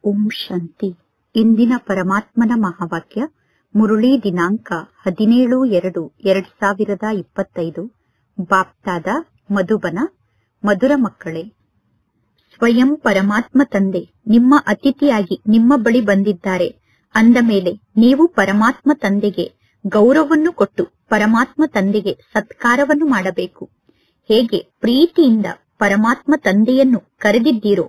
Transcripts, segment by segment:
ಓಂ ಶಾಂತಿ. ಇಂದಿನ ಪರಮಾತ್ಮನ ಮಹಾವಾಕ್ಯ ಮುರುಳಿ ದಿನಾಂಕ 17/2/2025. ಬಾಪ್ತಾದ ಮಧುಬನ. ಮಧುರ ಮಕ್ಕಳೇ, ಸ್ವಯಂ ಪರಮಾತ್ಮ ತಂದೆ ನಿಮ್ಮ ಅತಿಥಿಯಾಗಿ ನಿಮ್ಮ ಬಳಿ ಬಂದಿದ್ದಾರೆ ಅಂದ ಮೇಲೆ ನೀವು ಪರಮಾತ್ಮ ತಂದೆಗೆ ಗೌರವವನ್ನು ಕೊಟ್ಟು ಪರಮಾತ್ಮ ತಂದೆಗೆ ಸತ್ಕಾರವನ್ನು ಮಾಡಬೇಕು. ಹೇಗೆ ಪ್ರೀತಿಯಿಂದ ಪರಮಾತ್ಮ ತಂದೆಯನ್ನು ಕರೆದಿದ್ದೀರೋ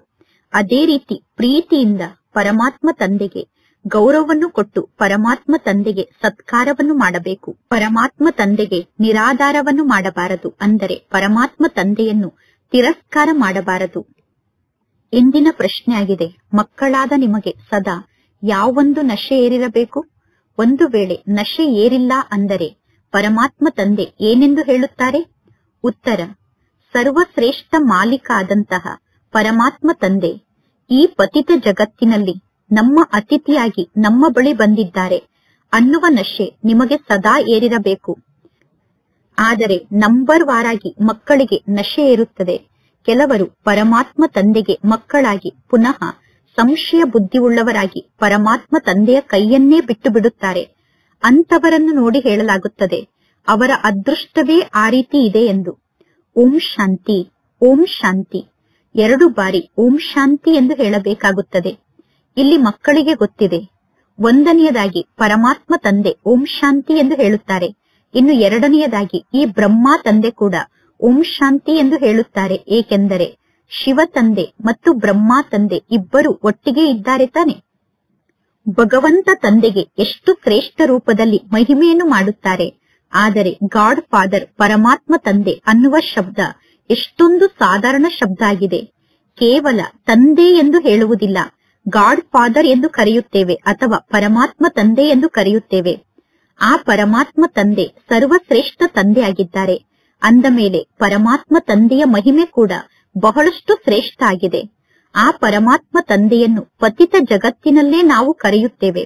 ಅದೇ ರೀತಿ ಪ್ರೀತಿಯಿಂದ ಪರಮಾತ್ಮ ತಂದೆಗೆ ಗೌರವವನ್ನು ಕೊಟ್ಟು ಪರಮಾತ್ಮ ತಂದೆಗೆ ಸತ್ಕಾರವನ್ನು ಮಾಡಬೇಕು. ಪರಮಾತ್ಮ ತಂದೆಗೆ ನಿರಾಧಾರವನ್ನು ಮಾಡಬಾರದು, ಅಂದರೆ ಪರಮಾತ್ಮ ತಂದೆಯನ್ನು ತಿರಸ್ಕಾರ ಮಾಡಬಾರದು. ಇಂದಿನ ಪ್ರಶ್ನೆಯಾಗಿದೆ, ಮಕ್ಕಳಾದ ನಿಮಗೆ ಸದಾ ಯಾವೊಂದು ನಶೆ ಏರಿರಬೇಕು? ಒಂದು ವೇಳೆ ನಶೆ ಏರಿಲ್ಲ ಅಂದರೆ ಪರಮಾತ್ಮ ತಂದೆ ಏನೆಂದು ಹೇಳುತ್ತಾರೆ? ಉತ್ತರ, ಸರ್ವಶ್ರೇಷ್ಠ ಮಾಲೀಕ ಆದಂತಹ ಪರಮಾತ್ಮ ತಂದೆ ಈ ಪತಿತ ಜಗತ್ತಿನಲ್ಲಿ ನಮ್ಮ ಅತಿಥಿಯಾಗಿ ನಮ್ಮ ಬಳಿ ಬಂದಿದ್ದಾರೆ ಅನ್ನುವ ನಶೆ ನಿಮಗೆ ಸದಾ ಏರಿರಬೇಕು. ಆದರೆ ನಂಬರ್ ವಾರಾಗಿ ಮಕ್ಕಳಿಗೆ ನಶೆ ಏರುತ್ತದೆ. ಕೆಲವರು ಪರಮಾತ್ಮ ತಂದೆಗೆ ಮಕ್ಕಳಾಗಿ ಪುನಃ ಸಂಶಯ ಬುದ್ಧಿಯುಳ್ಳವರಾಗಿ ಪರಮಾತ್ಮ ತಂದೆಯ ಕೈಯನ್ನೇ ಬಿಟ್ಟು ಬಿಡುತ್ತಾರೆ. ಅಂತವರನ್ನು ನೋಡಿ ಹೇಳಲಾಗುತ್ತದೆ, ಅವರ ಅದೃಷ್ಟವೇ ಆ ರೀತಿ ಇದೆ ಎಂದು. ಓಂ ಶಾಂತಿ, ಓಂ ಶಾಂತಿ. 2 ಬಾರಿ ಓಂ ಶಾಂತಿ ಎಂದು ಹೇಳಬೇಕಾಗುತ್ತದೆ. ಇಲ್ಲಿ ಮಕ್ಕಳಿಗೆ ಗೊತ್ತಿದೆ, ಒಂದನೆಯದಾಗಿ ಪರಮಾತ್ಮ ತಂದೆ ಓಂ ಶಾಂತಿ ಎಂದು ಹೇಳುತ್ತಾರೆ, ಇನ್ನು ಎರಡನೆಯದಾಗಿ ಈ ಬ್ರಹ್ಮ ತಂದೆ ಕೂಡ ಓಂ ಶಾಂತಿ ಎಂದು ಹೇಳುತ್ತಾರೆ. ಏಕೆಂದರೆ ಶಿವ ತಂದೆ ಮತ್ತು ಬ್ರಹ್ಮ ತಂದೆ ಇಬ್ಬರು ಒಟ್ಟಿಗೆ ಇದ್ದಾರೆ ತಾನೆ. ಭಗವಂತ ತಂದೆಗೆ ಎಷ್ಟು ಶ್ರೇಷ್ಠ ರೂಪದಲ್ಲಿ ಮಹಿಮೆಯನ್ನು ಮಾಡುತ್ತಾರೆ. ಆದರೆ ಗಾಡ್ ಫಾದರ್ ಪರಮಾತ್ಮ ತಂದೆ ಅನ್ನುವ ಶಬ್ದ ಎಷ್ಟೊಂದು ಸಾಧಾರಣ ಶಬ್ದ ಆಗಿದೆ. ಕೇವಲ ತಂದೆ ಎಂದು ಹೇಳುವುದಿಲ್ಲ, ಗಾಡ್ ಫಾದರ್ ಎಂದು ಕರೆಯುತ್ತೇವೆ ಅಥವಾ ಪರಮಾತ್ಮ ತಂದೆ ಎಂದು ಕರೆಯುತ್ತೇವೆ. ಆ ಪರಮಾತ್ಮ ತಂದೆ ಸರ್ವಶ್ರೇಷ್ಠ ತಂದೆ ಆಗಿದ್ದಾರೆ. ಅಂದ ಮೇಲೆ ಪರಮಾತ್ಮ ತಂದೆಯ ಮಹಿಮೆ ಕೂಡ ಬಹಳಷ್ಟು ಶ್ರೇಷ್ಠ ಆಗಿದೆ. ಆ ಪರಮಾತ್ಮ ತಂದೆಯನ್ನು ಪತಿತ ಜಗತ್ತಿನಲ್ಲೇ ನಾವು ಕರೆಯುತ್ತೇವೆ.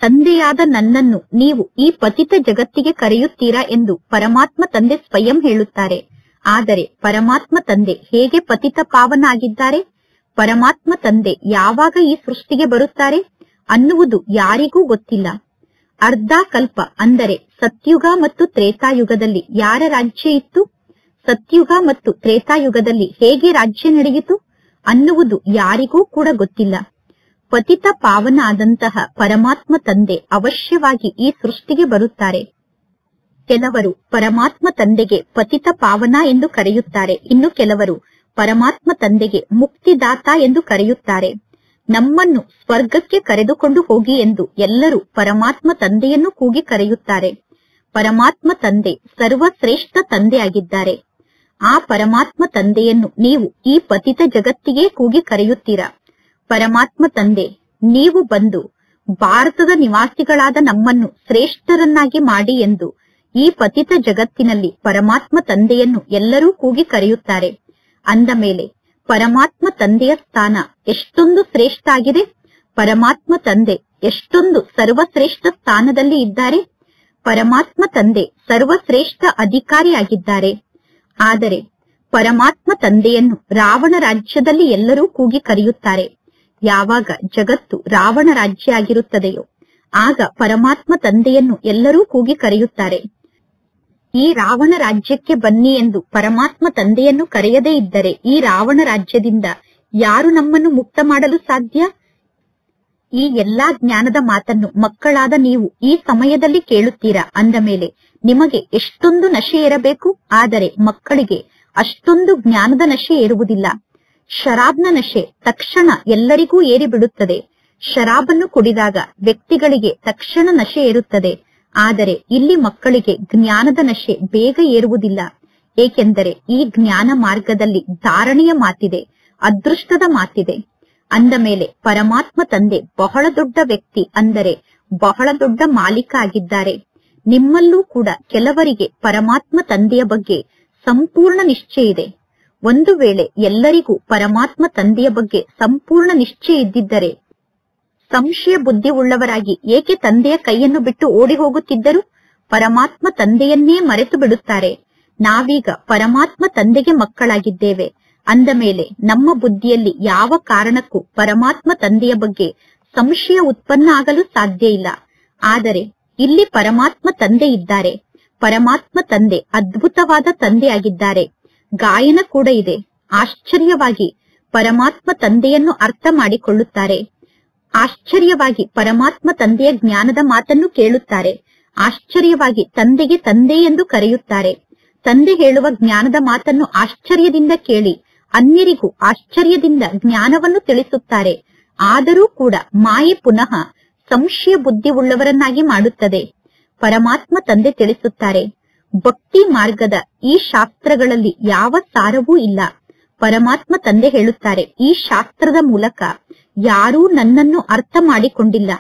ತಂದೆಯಾದ ನನ್ನನ್ನು ನೀವು ಈ ಪತಿತ ಜಗತ್ತಿಗೆ ಕರೆಯುತ್ತೀರಾ ಎಂದು ಪರಮಾತ್ಮ ತಂದೆ ಸ್ವಯಂ ಹೇಳುತ್ತಾರೆ. ಆದರೆ ಪರಮಾತ್ಮ ತಂದೆ ಹೇಗೆ ಪತಿತ ಪಾವನ ಆಗಿದ್ದಾರೆ, ಪರಮಾತ್ಮ ತಂದೆ ಯಾವಾಗ ಈ ಸೃಷ್ಟಿಗೆ ಬರುತ್ತಾರೆ ಅನ್ನುವುದು ಯಾರಿಗೂ ಗೊತ್ತಿಲ್ಲ. ಅರ್ಧ ಕಲ್ಪ ಅಂದರೆ ಸತ್ಯುಗ ಮತ್ತು ತ್ರೇತಾಯುಗದಲ್ಲಿ ಯಾರ ರಾಜ್ಯ ಇತ್ತು, ಸತ್ಯುಗ ಮತ್ತು ತ್ರೇತಾಯುಗದಲ್ಲಿ ಹೇಗೆ ರಾಜ್ಯ ನಡೆಯಿತು ಅನ್ನುವುದು ಯಾರಿಗೂ ಕೂಡ ಗೊತ್ತಿಲ್ಲ. ಪತಿತ ಪಾವನ ಆದಂತಹ ಪರಮಾತ್ಮ ತಂದೆ ಅವಶ್ಯವಾಗಿ ಈ ಸೃಷ್ಟಿಗೆ ಬರುತ್ತಾರೆ. ಕೆಲವರು ಪರಮಾತ್ಮ ತಂದೆಗೆ ಪತಿತ ಪಾವನ ಎಂದು ಕರೆಯುತ್ತಾರೆ, ಇನ್ನು ಕೆಲವರು ಪರಮಾತ್ಮ ತಂದೆಗೆ ಮುಕ್ತಿದಾತ ಎಂದು ಕರೆಯುತ್ತಾರೆ. ನಮ್ಮನ್ನು ಸ್ವರ್ಗಕ್ಕೆ ಕರೆದುಕೊಂಡು ಹೋಗಿ ಎಂದು ಎಲ್ಲರೂ ಪರಮಾತ್ಮ ತಂದೆಯನ್ನು ಕೂಗಿ ಕರೆಯುತ್ತಾರೆ. ಪರಮಾತ್ಮ ತಂದೆ ಸರ್ವಶ್ರೇಷ್ಠ ತಂದೆ ಆಗಿದ್ದಾರೆ. ಆ ಪರಮಾತ್ಮ ತಂದೆಯನ್ನು ನೀವು ಈ ಪತಿತ ಜಗತ್ತಿಗೆ ಕೂಗಿ ಕರೆಯುತ್ತೀರಾ? ಪರಮಾತ್ಮ ತಂದೆ, ನೀವು ಬಂದು ಭಾರತದ ನಿವಾಸಿಗಳಾದ ನಮ್ಮನ್ನು ಶ್ರೇಷ್ಠರನ್ನಾಗಿ ಮಾಡಿ ಎಂದು ಈ ಪತಿತ ಜಗತ್ತಿನಲ್ಲಿ ಪರಮಾತ್ಮ ತಂದೆಯನ್ನು ಎಲ್ಲರೂ ಕೂಗಿ ಕರೆಯುತ್ತಾರೆ. ಅಂದ ಮೇಲೆ ಪರಮಾತ್ಮ ತಂದೆಯ ಸ್ಥಾನ ಎಷ್ಟೊಂದು ಶ್ರೇಷ್ಠ ಆಗಿದೆ. ಪರಮಾತ್ಮ ತಂದೆ ಎಷ್ಟೊಂದು ಸರ್ವಶ್ರೇಷ್ಠ ಸ್ಥಾನದಲ್ಲಿ ಇದ್ದಾರೆ. ಪರಮಾತ್ಮ ತಂದೆ ಸರ್ವಶ್ರೇಷ್ಠ ಅಧಿಕಾರಿಯಾಗಿದ್ದಾರೆ. ಆದರೆ ಪರಮಾತ್ಮ ತಂದೆಯನ್ನು ರಾವಣ ರಾಜ್ಯದಲ್ಲಿ ಎಲ್ಲರೂ ಕೂಗಿ ಕರೆಯುತ್ತಾರೆ. ಯಾವಾಗ ಜಗತ್ತು ರಾವಣ ರಾಜ್ಯ ಆಗಿರುತ್ತದೆಯೋ ಆಗ ಪರಮಾತ್ಮ ತಂದೆಯನ್ನು ಎಲ್ಲರೂ ಕೂಗಿ ಕರೆಯುತ್ತಾರೆ. ಈ ರಾವಣ ರಾಜ್ಯಕ್ಕೆ ಬನ್ನಿ ಎಂದು ಪರಮಾತ್ಮ ತಂದೆಯನ್ನು ಕರೆಯದೇ ಇದ್ದರೆ ಈ ರಾವಣ ರಾಜ್ಯದಿಂದ ಯಾರು ನಮ್ಮನ್ನು ಮುಕ್ತ ಮಾಡಲು ಸಾಧ್ಯ? ಈ ಎಲ್ಲಾ ಜ್ಞಾನದ ಮಾತನ್ನು ಮಕ್ಕಳಾದ ನೀವು ಈ ಸಮಯದಲ್ಲಿ ಕೇಳುತ್ತೀರಾ ಅಂದ ಮೇಲೆ ನಿಮಗೆ ಎಷ್ಟೊಂದು ನಶೆ ಇರಬೇಕು. ಆದರೆ ಮಕ್ಕಳಿಗೆ ಅಷ್ಟೊಂದು ಜ್ಞಾನದ ನಶೆ ಏರುವುದಿಲ್ಲ. ಶರಾಬ್ನ ನಶೆ ತಕ್ಷಣ ಎಲ್ಲರಿಗೂ ಏರಿಬಿಡುತ್ತದೆ. ಶರಾಬನ್ನು ಕುಡಿದಾಗ ವ್ಯಕ್ತಿಗಳಿಗೆ ತಕ್ಷಣ ನಶೆ ಏರುತ್ತದೆ. ಆದರೆ ಇಲ್ಲಿ ಮಕ್ಕಳಿಗೆ ಜ್ಞಾನದ ನಶೆ ಬೇಗ ಏರುವುದಿಲ್ಲ. ಏಕೆಂದರೆ ಈ ಜ್ಞಾನ ಮಾರ್ಗದಲ್ಲಿ ಧಾರಣೆಯ ಮಾತಿದೆ, ಅದೃಷ್ಟದ ಮಾತಿದೆ. ಅಂದ ಮೇಲೆ ಪರಮಾತ್ಮ ತಂದೆ ಬಹಳ ದೊಡ್ಡ ವ್ಯಕ್ತಿ, ಅಂದರೆ ಬಹಳ ದೊಡ್ಡ ಮಾಲೀಕ ಆಗಿದ್ದಾರೆ. ನಿಮ್ಮಲ್ಲೂ ಕೂಡ ಕೆಲವರಿಗೆ ಪರಮಾತ್ಮ ತಂದೆಯ ಬಗ್ಗೆ ಸಂಪೂರ್ಣ ನಿಶ್ಚಯ ಇದೆ. ಒಂದು ವೇಳೆ ಎಲ್ಲರಿಗೂ ಪರಮಾತ್ಮ ತಂದೆಯ ಬಗ್ಗೆ ಸಂಪೂರ್ಣ ನಿಶ್ಚಯ ಇದ್ದಿದ್ದರೆ ಸಂಶಯ ಬುದ್ಧಿ ಉಳ್ಳವರಾಗಿ ಏಕೆ ತಂದೆಯ ಕೈಯನ್ನು ಬಿಟ್ಟು ಓಡಿ ಹೋಗುತ್ತಿದ್ದರು? ಪರಮಾತ್ಮ ತಂದೆಯನ್ನೇ ಮರೆತು ಬಿಡುತ್ತಾರೆ. ನಾವೀಗ ಪರಮಾತ್ಮ ತಂದೆಗೆ ಮಕ್ಕಳಾಗಿದ್ದೇವೆ. ಅಂದ ಮೇಲೆ ನಮ್ಮ ಬುದ್ಧಿಯಲ್ಲಿ ಯಾವ ಕಾರಣಕ್ಕೂ ಪರಮಾತ್ಮ ತಂದೆಯ ಬಗ್ಗೆ ಸಂಶಯ ಉತ್ಪನ್ನ ಆಗಲು ಸಾಧ್ಯ ಇಲ್ಲ. ಆದರೆ ಇಲ್ಲಿ ಪರಮಾತ್ಮ ತಂದೆ ಇದ್ದಾರೆ. ಪರಮಾತ್ಮ ತಂದೆ ಅದ್ಭುತವಾದ ತಂದೆಯಾಗಿದ್ದಾರೆ. ಗಾಯನ ಕೂಡ ಇದೆ. ಆಶ್ಚರ್ಯವಾಗಿ ಪರಮಾತ್ಮ ತಂದೆಯನ್ನು ಅರ್ಥ ಮಾಡಿಕೊಳ್ಳುತ್ತಾರೆ. ಆಶ್ಚರ್ಯವಾಗಿ ಪರಮಾತ್ಮ ತಂದೆಯ ಜ್ಞಾನದ ಮಾತನ್ನು ಕೇಳುತ್ತಾರೆ. ಆಶ್ಚರ್ಯವಾಗಿ ತಂದೆಗೆ ತಂದೆ ಎಂದು ಕರೆಯುತ್ತಾರೆ. ತಂದೆ ಹೇಳುವ ಜ್ಞಾನದ ಮಾತನ್ನು ಆಶ್ಚರ್ಯದಿಂದ ಕೇಳಿ ಅನ್ಯರಿಗೂ ಆಶ್ಚರ್ಯದಿಂದ ಜ್ಞಾನವನ್ನು ತಿಳಿಸುತ್ತಾರೆ. ಆದರೂ ಕೂಡ ಮಾಯೆ ಪುನಃ ಸಂಶಯ ಬುದ್ಧಿ ಉಳ್ಳವರನ್ನಾಗಿ ಮಾಡುತ್ತದೆ. ಪರಮಾತ್ಮ ತಂದೆ ತಿಳಿಸುತ್ತಾರೆ, ಭಕ್ತಿ ಮಾರ್ಗದ ಈ ಶಾಸ್ತ್ರಗಳಲ್ಲಿ ಯಾವ ಸಾರವೂ ಇಲ್ಲ. ಪರಮಾತ್ಮ ತಂದೆ ಹೇಳುತ್ತಾರೆ, ಈ ಶಾಸ್ತ್ರದ ಮೂಲಕ ಯಾರೂ ನನ್ನನ್ನು ಅರ್ಥ ಮಾಡಿಕೊಂಡಿಲ್ಲ.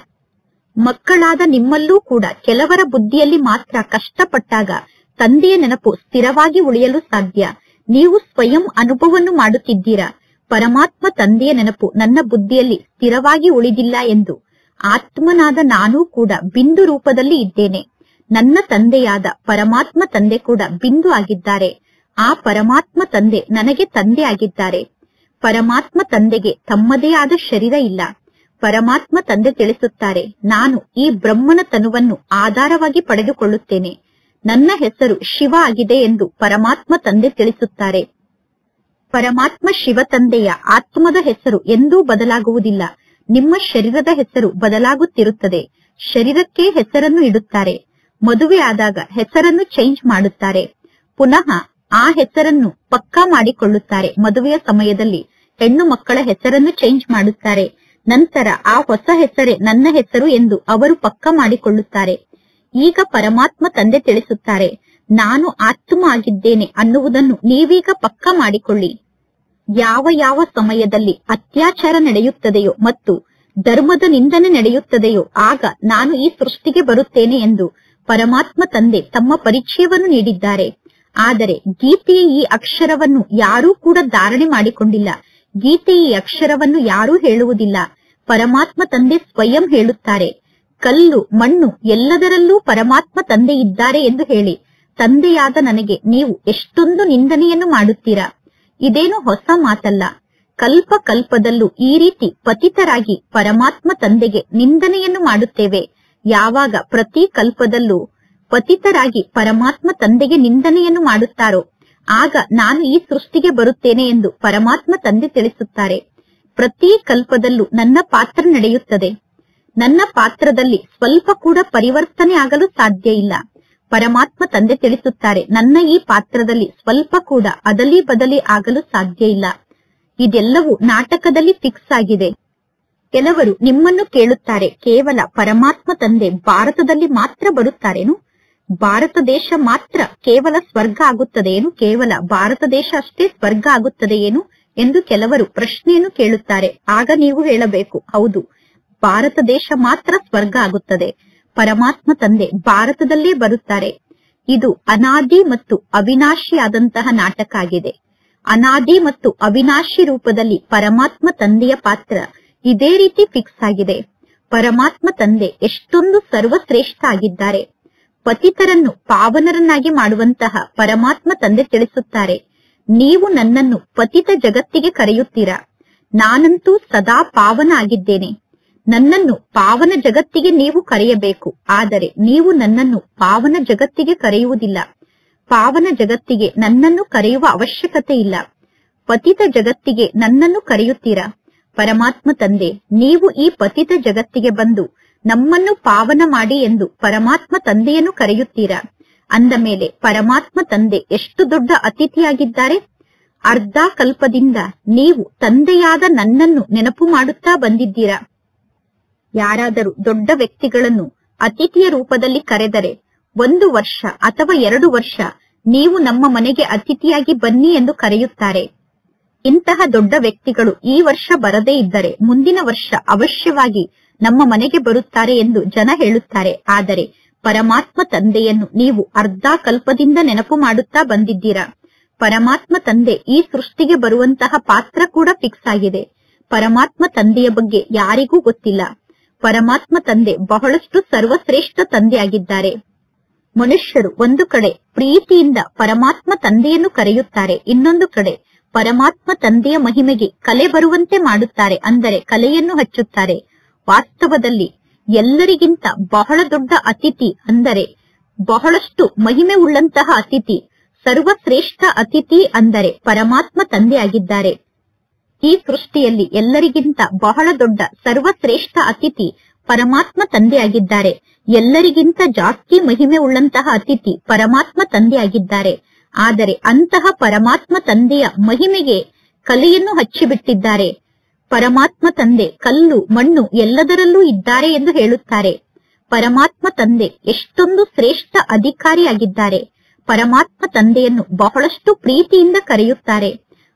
ಮಕ್ಕಳಾದ ನಿಮ್ಮಲ್ಲೂ ಕೂಡ ಕೆಲವರ ಬುದ್ಧಿಯಲ್ಲಿ ಮಾತ್ರ ಕಷ್ಟಪಟ್ಟಾಗ ತಂದೆಯ ನೆನಪು ಸ್ಥಿರವಾಗಿ ಉಳಿಯಲು ಸಾಧ್ಯ. ನೀವು ಸ್ವಯಂ ಅನುಭವವನ್ನು ಮಾಡುತ್ತಿದ್ದೀರಾ, ಪರಮಾತ್ಮ ತಂದೆಯ ನೆನಪು ನನ್ನ ಬುದ್ಧಿಯಲ್ಲಿ ಸ್ಥಿರವಾಗಿ ಉಳಿದಿಲ್ಲ ಎಂದು. ಆತ್ಮನಾದ ನಾನೂ ಕೂಡ ಬಿಂದು ರೂಪದಲ್ಲಿ ಇದ್ದೇನೆ. ನನ್ನ ತಂದೆಯಾದ ಪರಮಾತ್ಮ ತಂದೆ ಕೂಡ ಬಿಂದು ಆಗಿದ್ದಾರೆ. ಆ ಪರಮಾತ್ಮ ತಂದೆ ನನಗೆ ತಂದೆ ಆಗಿದ್ದಾರೆ. ಪರಮಾತ್ಮ ತಂದೆಗೆ ತಮ್ಮದೇ ಆದ ಶರೀರ ಇಲ್ಲ. ಪರಮಾತ್ಮ ತಂದೆ ತಿಳಿಸುತ್ತಾರೆ, ನಾನು ಈ ಬ್ರಹ್ಮನ ತನುವನ್ನು ಆಧಾರವಾಗಿ ಪಡೆದುಕೊಳ್ಳುತ್ತೇನೆ. ನನ್ನ ಹೆಸರು ಶಿವ ಆಗಿದೆ ಎಂದು ಪರಮಾತ್ಮ ತಂದೆ ತಿಳಿಸುತ್ತಾರೆ. ಪರಮಾತ್ಮ ಶಿವ ತಂದೆಯ ಆತ್ಮದ ಹೆಸರು ಎಂದೂ ಬದಲಾಗುವುದಿಲ್ಲ. ನಿಮ್ಮ ಶರೀರದ ಹೆಸರು ಬದಲಾಗುತ್ತಿರುತ್ತದೆ. ಶರೀರಕ್ಕೆ ಹೆಸರನ್ನು ಇಡುತ್ತಾರೆ. ಮದುವೆ ಆದಾಗ ಹೆಸರನ್ನು ಚೇಂಜ್ ಮಾಡುತ್ತಾರೆ. ಪುನಃ ಆ ಹೆಸರನ್ನು ಪಕ್ಕಾ ಮಾಡಿಕೊಳ್ಳುತ್ತಾರೆ. ಮದುವೆಯ ಸಮಯದಲ್ಲಿ ಹೆಣ್ಣು ಮಕ್ಕಳ ಹೆಸರನ್ನು ಚೇಂಜ್ ಮಾಡುತ್ತಾರೆ. ನಂತರ ಆ ಹೊಸ ಹೆಸರೇ ನನ್ನ ಹೆಸರು ಎಂದು ಅವರು ಪಕ್ಕಾ ಮಾಡಿಕೊಳ್ಳುತ್ತಾರೆ. ಈಗ ಪರಮಾತ್ಮ ತಂದೆ ತಿಳಿಸುತ್ತಾರೆ, ನಾನು ಆತ್ಮ ಆಗಿದ್ದೇನೆ ಅನ್ನುವುದನ್ನು ನೀವೀಗ ಪಕ್ಕಾ ಮಾಡಿಕೊಳ್ಳಿ. ಯಾವ ಯಾವ ಸಮಯದಲ್ಲಿ ಅತ್ಯಾಚಾರ ನಡೆಯುತ್ತದೆಯೋ ಮತ್ತು ಧರ್ಮದ ನಿಂದನೆ ನಡೆಯುತ್ತದೆಯೋ ಆಗ ನಾನು ಈ ಸೃಷ್ಟಿಗೆ ಬರುತ್ತೇನೆ ಎಂದು ಪರಮಾತ್ಮ ತಂದೆ ತಮ್ಮ ಪರಿಚಯವನ್ನು ನೀಡಿದ್ದಾರೆ. ಆದರೆ ಗೀತೆಯ ಈ ಅಕ್ಷರವನ್ನು ಯಾರೂ ಕೂಡ ಧಾರಣೆ ಮಾಡಿಕೊಂಡಿಲ್ಲ. ಗೀತೆಯ ಈ ಅಕ್ಷರವನ್ನು ಯಾರೂ ಹೇಳುವುದಿಲ್ಲ. ಪರಮಾತ್ಮ ತಂದೆ ಸ್ವಯಂ ಹೇಳುತ್ತಾರೆ, ಕಲ್ಲು ಮಣ್ಣು ಎಲ್ಲದರಲ್ಲೂ ಪರಮಾತ್ಮ ತಂದೆ ಇದ್ದಾರೆ ಎಂದು ಹೇಳಿ. ತಂದೆಯಾದ ನನಗೆ ನೀವು ಎಷ್ಟೊಂದು ನಿಂದನೆಯನ್ನು ಮಾಡುತ್ತೀರಾ. ಇದೇನು ಹೊಸ ಮಾತಲ್ಲ. ಕಲ್ಪ ಕಲ್ಪದಲ್ಲೂ ಈ ರೀತಿ ಪತಿತರಾಗಿ ಪರಮಾತ್ಮ ತಂದೆಗೆ ನಿಂದನೆಯನ್ನು ಮಾಡುತ್ತೇವೆ. ಯಾವಾಗ ಪ್ರತಿ ಕಲ್ಪದಲ್ಲೂ ಪತಿತರಾಗಿ ಪರಮಾತ್ಮ ತಂದೆಗೆ ನಿಂದನೆಯನ್ನು ಮಾಡುತ್ತಾರೋ ಆಗ ನಾನು ಈ ಸೃಷ್ಟಿಗೆ ಬರುತ್ತೇನೆ ಎಂದು ಪರಮಾತ್ಮ ತಂದೆ ತಿಳಿಸುತ್ತಾರೆ. ಪ್ರತಿ ಕಲ್ಪದಲ್ಲೂ ನನ್ನ ಪಾತ್ರ ನಡೆಯುತ್ತದೆ. ನನ್ನ ಪಾತ್ರದಲ್ಲಿ ಸ್ವಲ್ಪ ಕೂಡ ಪರಿವರ್ತನೆ ಆಗಲು ಸಾಧ್ಯ ಇಲ್ಲ. ಪರಮಾತ್ಮ ತಂದೆ ತಿಳಿಸುತ್ತಾರೆ, ನನ್ನ ಈ ಪಾತ್ರದಲ್ಲಿ ಸ್ವಲ್ಪ ಕೂಡ ಅದಲಿ ಬದಲಿ ಆಗಲು ಸಾಧ್ಯ ಇಲ್ಲ. ಇದೆಲ್ಲವೂ ನಾಟಕದಲ್ಲಿ ಫಿಕ್ಸ್ ಆಗಿದೆ. ಕೆಲವರು ನಿಮ್ಮನ್ನು ಕೇಳುತ್ತಾರೆ, ಕೇವಲ ಪರಮಾತ್ಮ ತಂದೆ ಭಾರತದಲ್ಲಿ ಮಾತ್ರ ಬರುತ್ತಾರೇನು? ಭಾರತ ದೇಶ ಮಾತ್ರ ಕೇವಲ ಸ್ವರ್ಗ ಆಗುತ್ತದೆಯೇನು? ಕೇವಲ ಭಾರತ ದೇಶ ಅಷ್ಟೇ ಸ್ವರ್ಗ ಆಗುತ್ತದೆಯೇನು ಎಂದು ಕೆಲವರು ಪ್ರಶ್ನೆಯನ್ನು ಕೇಳುತ್ತಾರೆ. ಆಗ ನೀವು ಹೇಳಬೇಕು, ಹೌದು, ಭಾರತ ದೇಶ ಮಾತ್ರ ಸ್ವರ್ಗ ಆಗುತ್ತದೆ. ಪರಮಾತ್ಮ ತಂದೆ ಭಾರತದಲ್ಲೇ ಬರುತ್ತಾರೆ. ಇದು ಅನಾದಿ ಮತ್ತು ಅವಿನಾಶಿಯಾದಂತಹ ನಾಟಕ ಆಗಿದೆ. ಅನಾದಿ ಮತ್ತು ಅವಿನಾಶಿ ರೂಪದಲ್ಲಿ ಪರಮಾತ್ಮ ತಂದೆಯ ಪಾತ್ರ ಇದೇ ರೀತಿ ಫಿಕ್ಸ್ ಆಗಿದೆ. ಪರಮಾತ್ಮ ತಂದೆ ಎಷ್ಟೊಂದು ಸರ್ವಶ್ರೇಷ್ಠ ಆಗಿದ್ದಾರೆ. ಪತಿತರನ್ನು ಪಾವನರನ್ನಾಗಿ ಮಾಡುವಂತಹ ಪರಮಾತ್ಮ ತಂದೆ ತಿಳಿಸುತ್ತಾರೆ, ನೀವು ನನ್ನನ್ನು ಪತಿತ ಜಗತ್ತಿಗೆ ಕರೆಯುತ್ತೀರಾ. ನಾನಂತೂ ಸದಾ ಪಾವನ ಆಗಿದ್ದೇನೆ. ನನ್ನನ್ನು ಪಾವನ ಜಗತ್ತಿಗೆ ನೀವು ಕರೆಯಬೇಕು. ಆದರೆ ನೀವು ನನ್ನನ್ನು ಪಾವನ ಜಗತ್ತಿಗೆ ಕರೆಯುವುದಿಲ್ಲ. ಪಾವನ ಜಗತ್ತಿಗೆ ನನ್ನನ್ನು ಕರೆಯುವ ಅವಶ್ಯಕತೆ ಇಲ್ಲ. ಪತಿತ ಜಗತ್ತಿಗೆ ನನ್ನನ್ನು ಕರೆಯುತ್ತೀರಾ. ಪರಮಾತ್ಮ ತಂದೆ, ನೀವು ಈ ಪತಿತ ಜಗತ್ತಿಗೆ ಬಂದು ನಮ್ಮನ್ನು ಪಾವನ ಮಾಡಿ ಎಂದು ಪರಮಾತ್ಮ ತಂದೆಯನ್ನು ಕರೆಯುತ್ತೀರಾ. ಅಂದ ಮೇಲೆ ಪರಮಾತ್ಮ ತಂದೆ ಎಷ್ಟು ದೊಡ್ಡ ಅತಿಥಿಯಾಗಿದ್ದಾರೆ. ಅರ್ಧ ಕಲ್ಪದಿಂದ ನೀವು ತಂದೆಯಾದ ನನ್ನನ್ನು ನೆನಪು ಮಾಡುತ್ತಾ ಬಂದಿದ್ದೀರಾ. ಯಾರಾದರೂ ದೊಡ್ಡ ವ್ಯಕ್ತಿಗಳನ್ನು ಅತಿಥಿಯ ರೂಪದಲ್ಲಿ ಕರೆದರೆ 1 ವರ್ಷ ಅಥವಾ 2 ವರ್ಷ ನೀವು ನಮ್ಮ ಮನೆಗೆ ಅತಿಥಿಯಾಗಿ ಬನ್ನಿ ಎಂದು ಕರೆಯುತ್ತಾರೆ. ಇಂತಹ ದೊಡ್ಡ ವ್ಯಕ್ತಿಗಳು ಈ ವರ್ಷ ಬರದೇ ಇದ್ದರೆ ಮುಂದಿನ ವರ್ಷ ಅವಶ್ಯವಾಗಿ ನಮ್ಮ ಮನೆಗೆ ಬರುತ್ತಾರೆ ಎಂದು ಜನ ಹೇಳುತ್ತಾರೆ. ಆದರೆ ಪರಮಾತ್ಮ ತಂದೆಯನ್ನು ನೀವು ಅರ್ಧ ಕಲ್ಪದಿಂದ ನೆನಪು ಮಾಡುತ್ತಾ ಬಂದಿದ್ದೀರಾ. ಪರಮಾತ್ಮ ತಂದೆ ಈ ಸೃಷ್ಟಿಗೆ ಬರುವಂತಹ ಪಾತ್ರ ಕೂಡ ಫಿಕ್ಸ್ ಆಗಿದೆ. ಪರಮಾತ್ಮ ತಂದೆಯ ಬಗ್ಗೆ ಯಾರಿಗೂ ಗೊತ್ತಿಲ್ಲ. ಪರಮಾತ್ಮ ತಂದೆ ಬಹಳಷ್ಟು ಸರ್ವಶ್ರೇಷ್ಠ ತಂದೆಯಾಗಿದ್ದಾರೆ. ಮನುಷ್ಯರು ಒಂದು ಕಡೆ ಪ್ರೀತಿಯಿಂದ ಪರಮಾತ್ಮ ತಂದೆಯನ್ನು ಕರೆಯುತ್ತಾರೆ, ಇನ್ನೊಂದು ಕಡೆ ಪರಮಾತ್ಮ ತಂದೆಯ ಮಹಿಮೆಗೆ ಕಲೆ ಬರುವಂತೆ ಮಾಡುತ್ತಾರೆ, ಅಂದರೆ ಕಲೆಯನ್ನು ಹಚ್ಚುತ್ತಾರೆ. ವಾಸ್ತವದಲ್ಲಿ ಎಲ್ಲರಿಗಿಂತ ಬಹಳ ದೊಡ್ಡ ಅತಿಥಿ, ಅಂದರೆ ಬಹಳಷ್ಟು ಮಹಿಮೆ ಉಳ್ಳಂತಹ ಅತಿಥಿ, ಸರ್ವಶ್ರೇಷ್ಠ ಅತಿಥಿ ಅಂದರೆ ಪರಮಾತ್ಮ ತಂದೆಯಾಗಿದ್ದಾರೆ. ಈ ಸೃಷ್ಟಿಯಲ್ಲಿ ಎಲ್ಲರಿಗಿಂತ ಬಹಳ ದೊಡ್ಡ ಸರ್ವಶ್ರೇಷ್ಠ ಅತಿಥಿ ಪರಮಾತ್ಮ ತಂದೆಯಾಗಿದ್ದಾರೆ. ಎಲ್ಲರಿಗಿಂತ ಜಾಸ್ತಿ ಮಹಿಮೆ ಉಳ್ಳಂತಹ ಅತಿಥಿ ಪರಮಾತ್ಮ ತಂದೆಯಾಗಿದ್ದಾರೆ. ಆದರೆ ಅಂತಹ ಪರಮಾತ್ಮ ತಂದೆಯ ಮಹಿಮೆಗೆ ಕಲೆಯನ್ನು ಹಚ್ಚಿಬಿಟ್ಟಿದ್ದಾರೆ. ಪರಮಾತ್ಮ ತಂದೆ ಕಲ್ಲು ಮಣ್ಣು ಎಲ್ಲದರಲ್ಲೂ ಇದ್ದಾರೆ ಎಂದು ಹೇಳುತ್ತಾರೆ. ಪರಮಾತ್ಮ ತಂದೆ ಎಷ್ಟೊಂದು ಶ್ರೇಷ್ಠ ಅಧಿಕಾರಿಯಾಗಿದ್ದಾರೆ. ಪರಮಾತ್ಮ ತಂದೆಯನ್ನು ಬಹಳಷ್ಟು ಪ್ರೀತಿಯಿಂದ ಕರೆಯುತ್ತಾರೆ.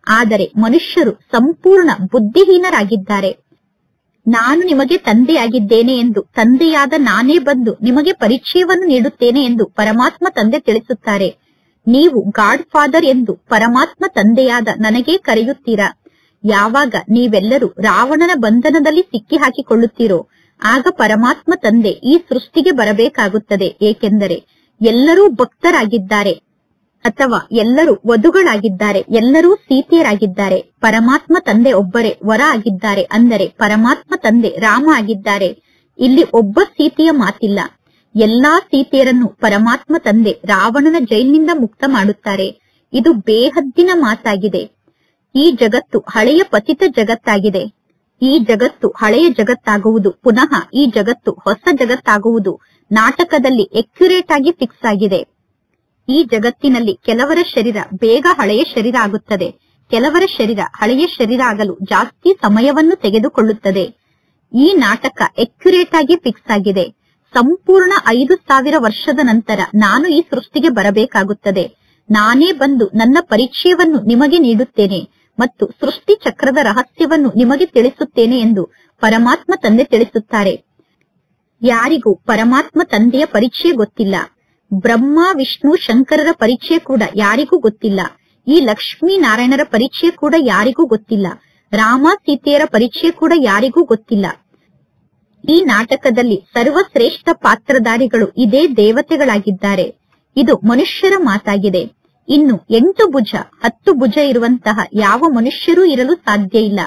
ಆದರೆ ಮನುಷ್ಯರು ಸಂಪೂರ್ಣ ಬುದ್ಧಿಹೀನರಾಗಿದ್ದಾರೆ. ನಾನು ನಿಮಗೆ ತಂದೆಯಾಗಿದ್ದೇನೆ ಎಂದು, ತಂದೆಯಾದ ನಾನೇ ಬಂದು ನಿಮಗೆ ಪರಿಚಯವನ್ನು ನೀಡುತ್ತೇನೆ ಎಂದು ಪರಮಾತ್ಮ ತಂದೆ ತಿಳಿಸುತ್ತಾರೆ. ನೀವು ಗಾಡ್ ಫಾದರ್ ಎಂದು ಪರಮಾತ್ಮ ತಂದೆಯಾದ ನನಗೇ ಕರೆಯುತ್ತೀರಾ. ಯಾವಾಗ ನೀವೆಲ್ಲರೂ ರಾವಣನ ಬಂಧನದಲ್ಲಿ ಸಿಕ್ಕಿ ಹಾಕಿಕೊಳ್ಳುತ್ತೀರೋ ಆಗ ಪರಮಾತ್ಮ ತಂದೆ ಈ ಸೃಷ್ಟಿಗೆ ಬರಬೇಕಾಗುತ್ತದೆ. ಏಕೆಂದರೆ ಎಲ್ಲರೂ ಭಕ್ತರಾಗಿದ್ದಾರೆ, ಅಥವಾ ಎಲ್ಲರೂ ವಧುಗಳಾಗಿದ್ದಾರೆ, ಎಲ್ಲರೂ ಸೀತೆಯರಾಗಿದ್ದಾರೆ. ಪರಮಾತ್ಮ ತಂದೆ ಒಬ್ಬರೇ ವರ ಆಗಿದ್ದಾರೆ, ಅಂದರೆ ಪರಮಾತ್ಮ ತಂದೆ ರಾಮ ಆಗಿದ್ದಾರೆ. ಇಲ್ಲಿ ಒಬ್ಬ ಸೀತೆಯ ಮಾತಿಲ್ಲ. ಎಲ್ಲಾ ಸೀತೆಯರನ್ನು ಪರಮಾತ್ಮ ತಂದೆ ರಾವಣನ ಜೈಲಿನಿಂದ ಮುಕ್ತ ಮಾಡುತ್ತಾರೆ. ಇದು ಬೇಹದ್ದಿನ ಮಾತಾಗಿದೆ. ಈ ಜಗತ್ತು ಹಳೆಯ ಪತಿತ ಜಗತ್ತಾಗಿದೆ. ಈ ಜಗತ್ತು ಹಳೆಯ ಜಗತ್ತಾಗುವುದು, ಪುನಃ ಈ ಜಗತ್ತು ಹೊಸ ಜಗತ್ತಾಗುವುದು ನಾಟಕದಲ್ಲಿ ಎಕ್ಯುರೇಟ್ ಆಗಿ ಫಿಕ್ಸ್ ಆಗಿದೆ. ಈ ಜಗತ್ತಿನಲ್ಲಿ ಕೆಲವರ ಶರೀರ ಬೇಗ ಹಳೆಯ ಶರೀರ ಆಗುತ್ತದೆ, ಕೆಲವರ ಶರೀರ ಹಳೆಯ ಶರೀರ ಆಗಲು ಜಾಸ್ತಿ ಸಮಯವನ್ನು ತೆಗೆದುಕೊಳ್ಳುತ್ತದೆ. ಈ ನಾಟಕ ಎಕ್ಯುರೇಟ್ ಆಗಿ ಫಿಕ್ಸ್ ಆಗಿದೆ. ಸಂಪೂರ್ಣ 5000 ವರ್ಷದ ನಂತರ ನಾನು ಈ ಸೃಷ್ಟಿಗೆ ಬರಬೇಕಾಗುತ್ತದೆ. ನಾನೇ ಬಂದು ನನ್ನ ಪರಿಚಯವನ್ನು ನಿಮಗೆ ನೀಡುತ್ತೇನೆ ಮತ್ತು ಸೃಷ್ಟಿ ಚಕ್ರದ ರಹಸ್ಯವನ್ನು ನಿಮಗೆ ತಿಳಿಸುತ್ತೇನೆ ಎಂದು ಪರಮಾತ್ಮ ತಂದೆ ತಿಳಿಸುತ್ತಾರೆ. ಯಾರಿಗೂ ಪರಮಾತ್ಮ ತಂದೆಯ ಪರಿಚಯ ಗೊತ್ತಿಲ್ಲ. ಬ್ರಹ್ಮ ವಿಷ್ಣು ಶಂಕರರ ಪರಿಚಯ ಕೂಡ ಯಾರಿಗೂ ಗೊತ್ತಿಲ್ಲ. ಈ ಲಕ್ಷ್ಮೀ ನಾರಾಯಣರ ಪರಿಚಯ ಕೂಡ ಯಾರಿಗೂ ಗೊತ್ತಿಲ್ಲ. ರಾಮ ಸೀತೆಯರ ಪರಿಚಯ ಕೂಡ ಯಾರಿಗೂ ಗೊತ್ತಿಲ್ಲ. ಈ ನಾಟಕದಲ್ಲಿ ಸರ್ವಶ್ರೇಷ್ಠ ಪಾತ್ರಧಾರಿಗಳು ಇದೇ ದೇವತೆಗಳಾಗಿದ್ದಾರೆ. ಇದು ಮನುಷ್ಯರ ಮಾತಾಗಿದೆ. ಇನ್ನು 8 ಭುಜ 10 ಭುಜ ಇರುವಂತಹ ಯಾವ ಮನುಷ್ಯರೂ ಇರಲು ಸಾಧ್ಯ ಇಲ್ಲ.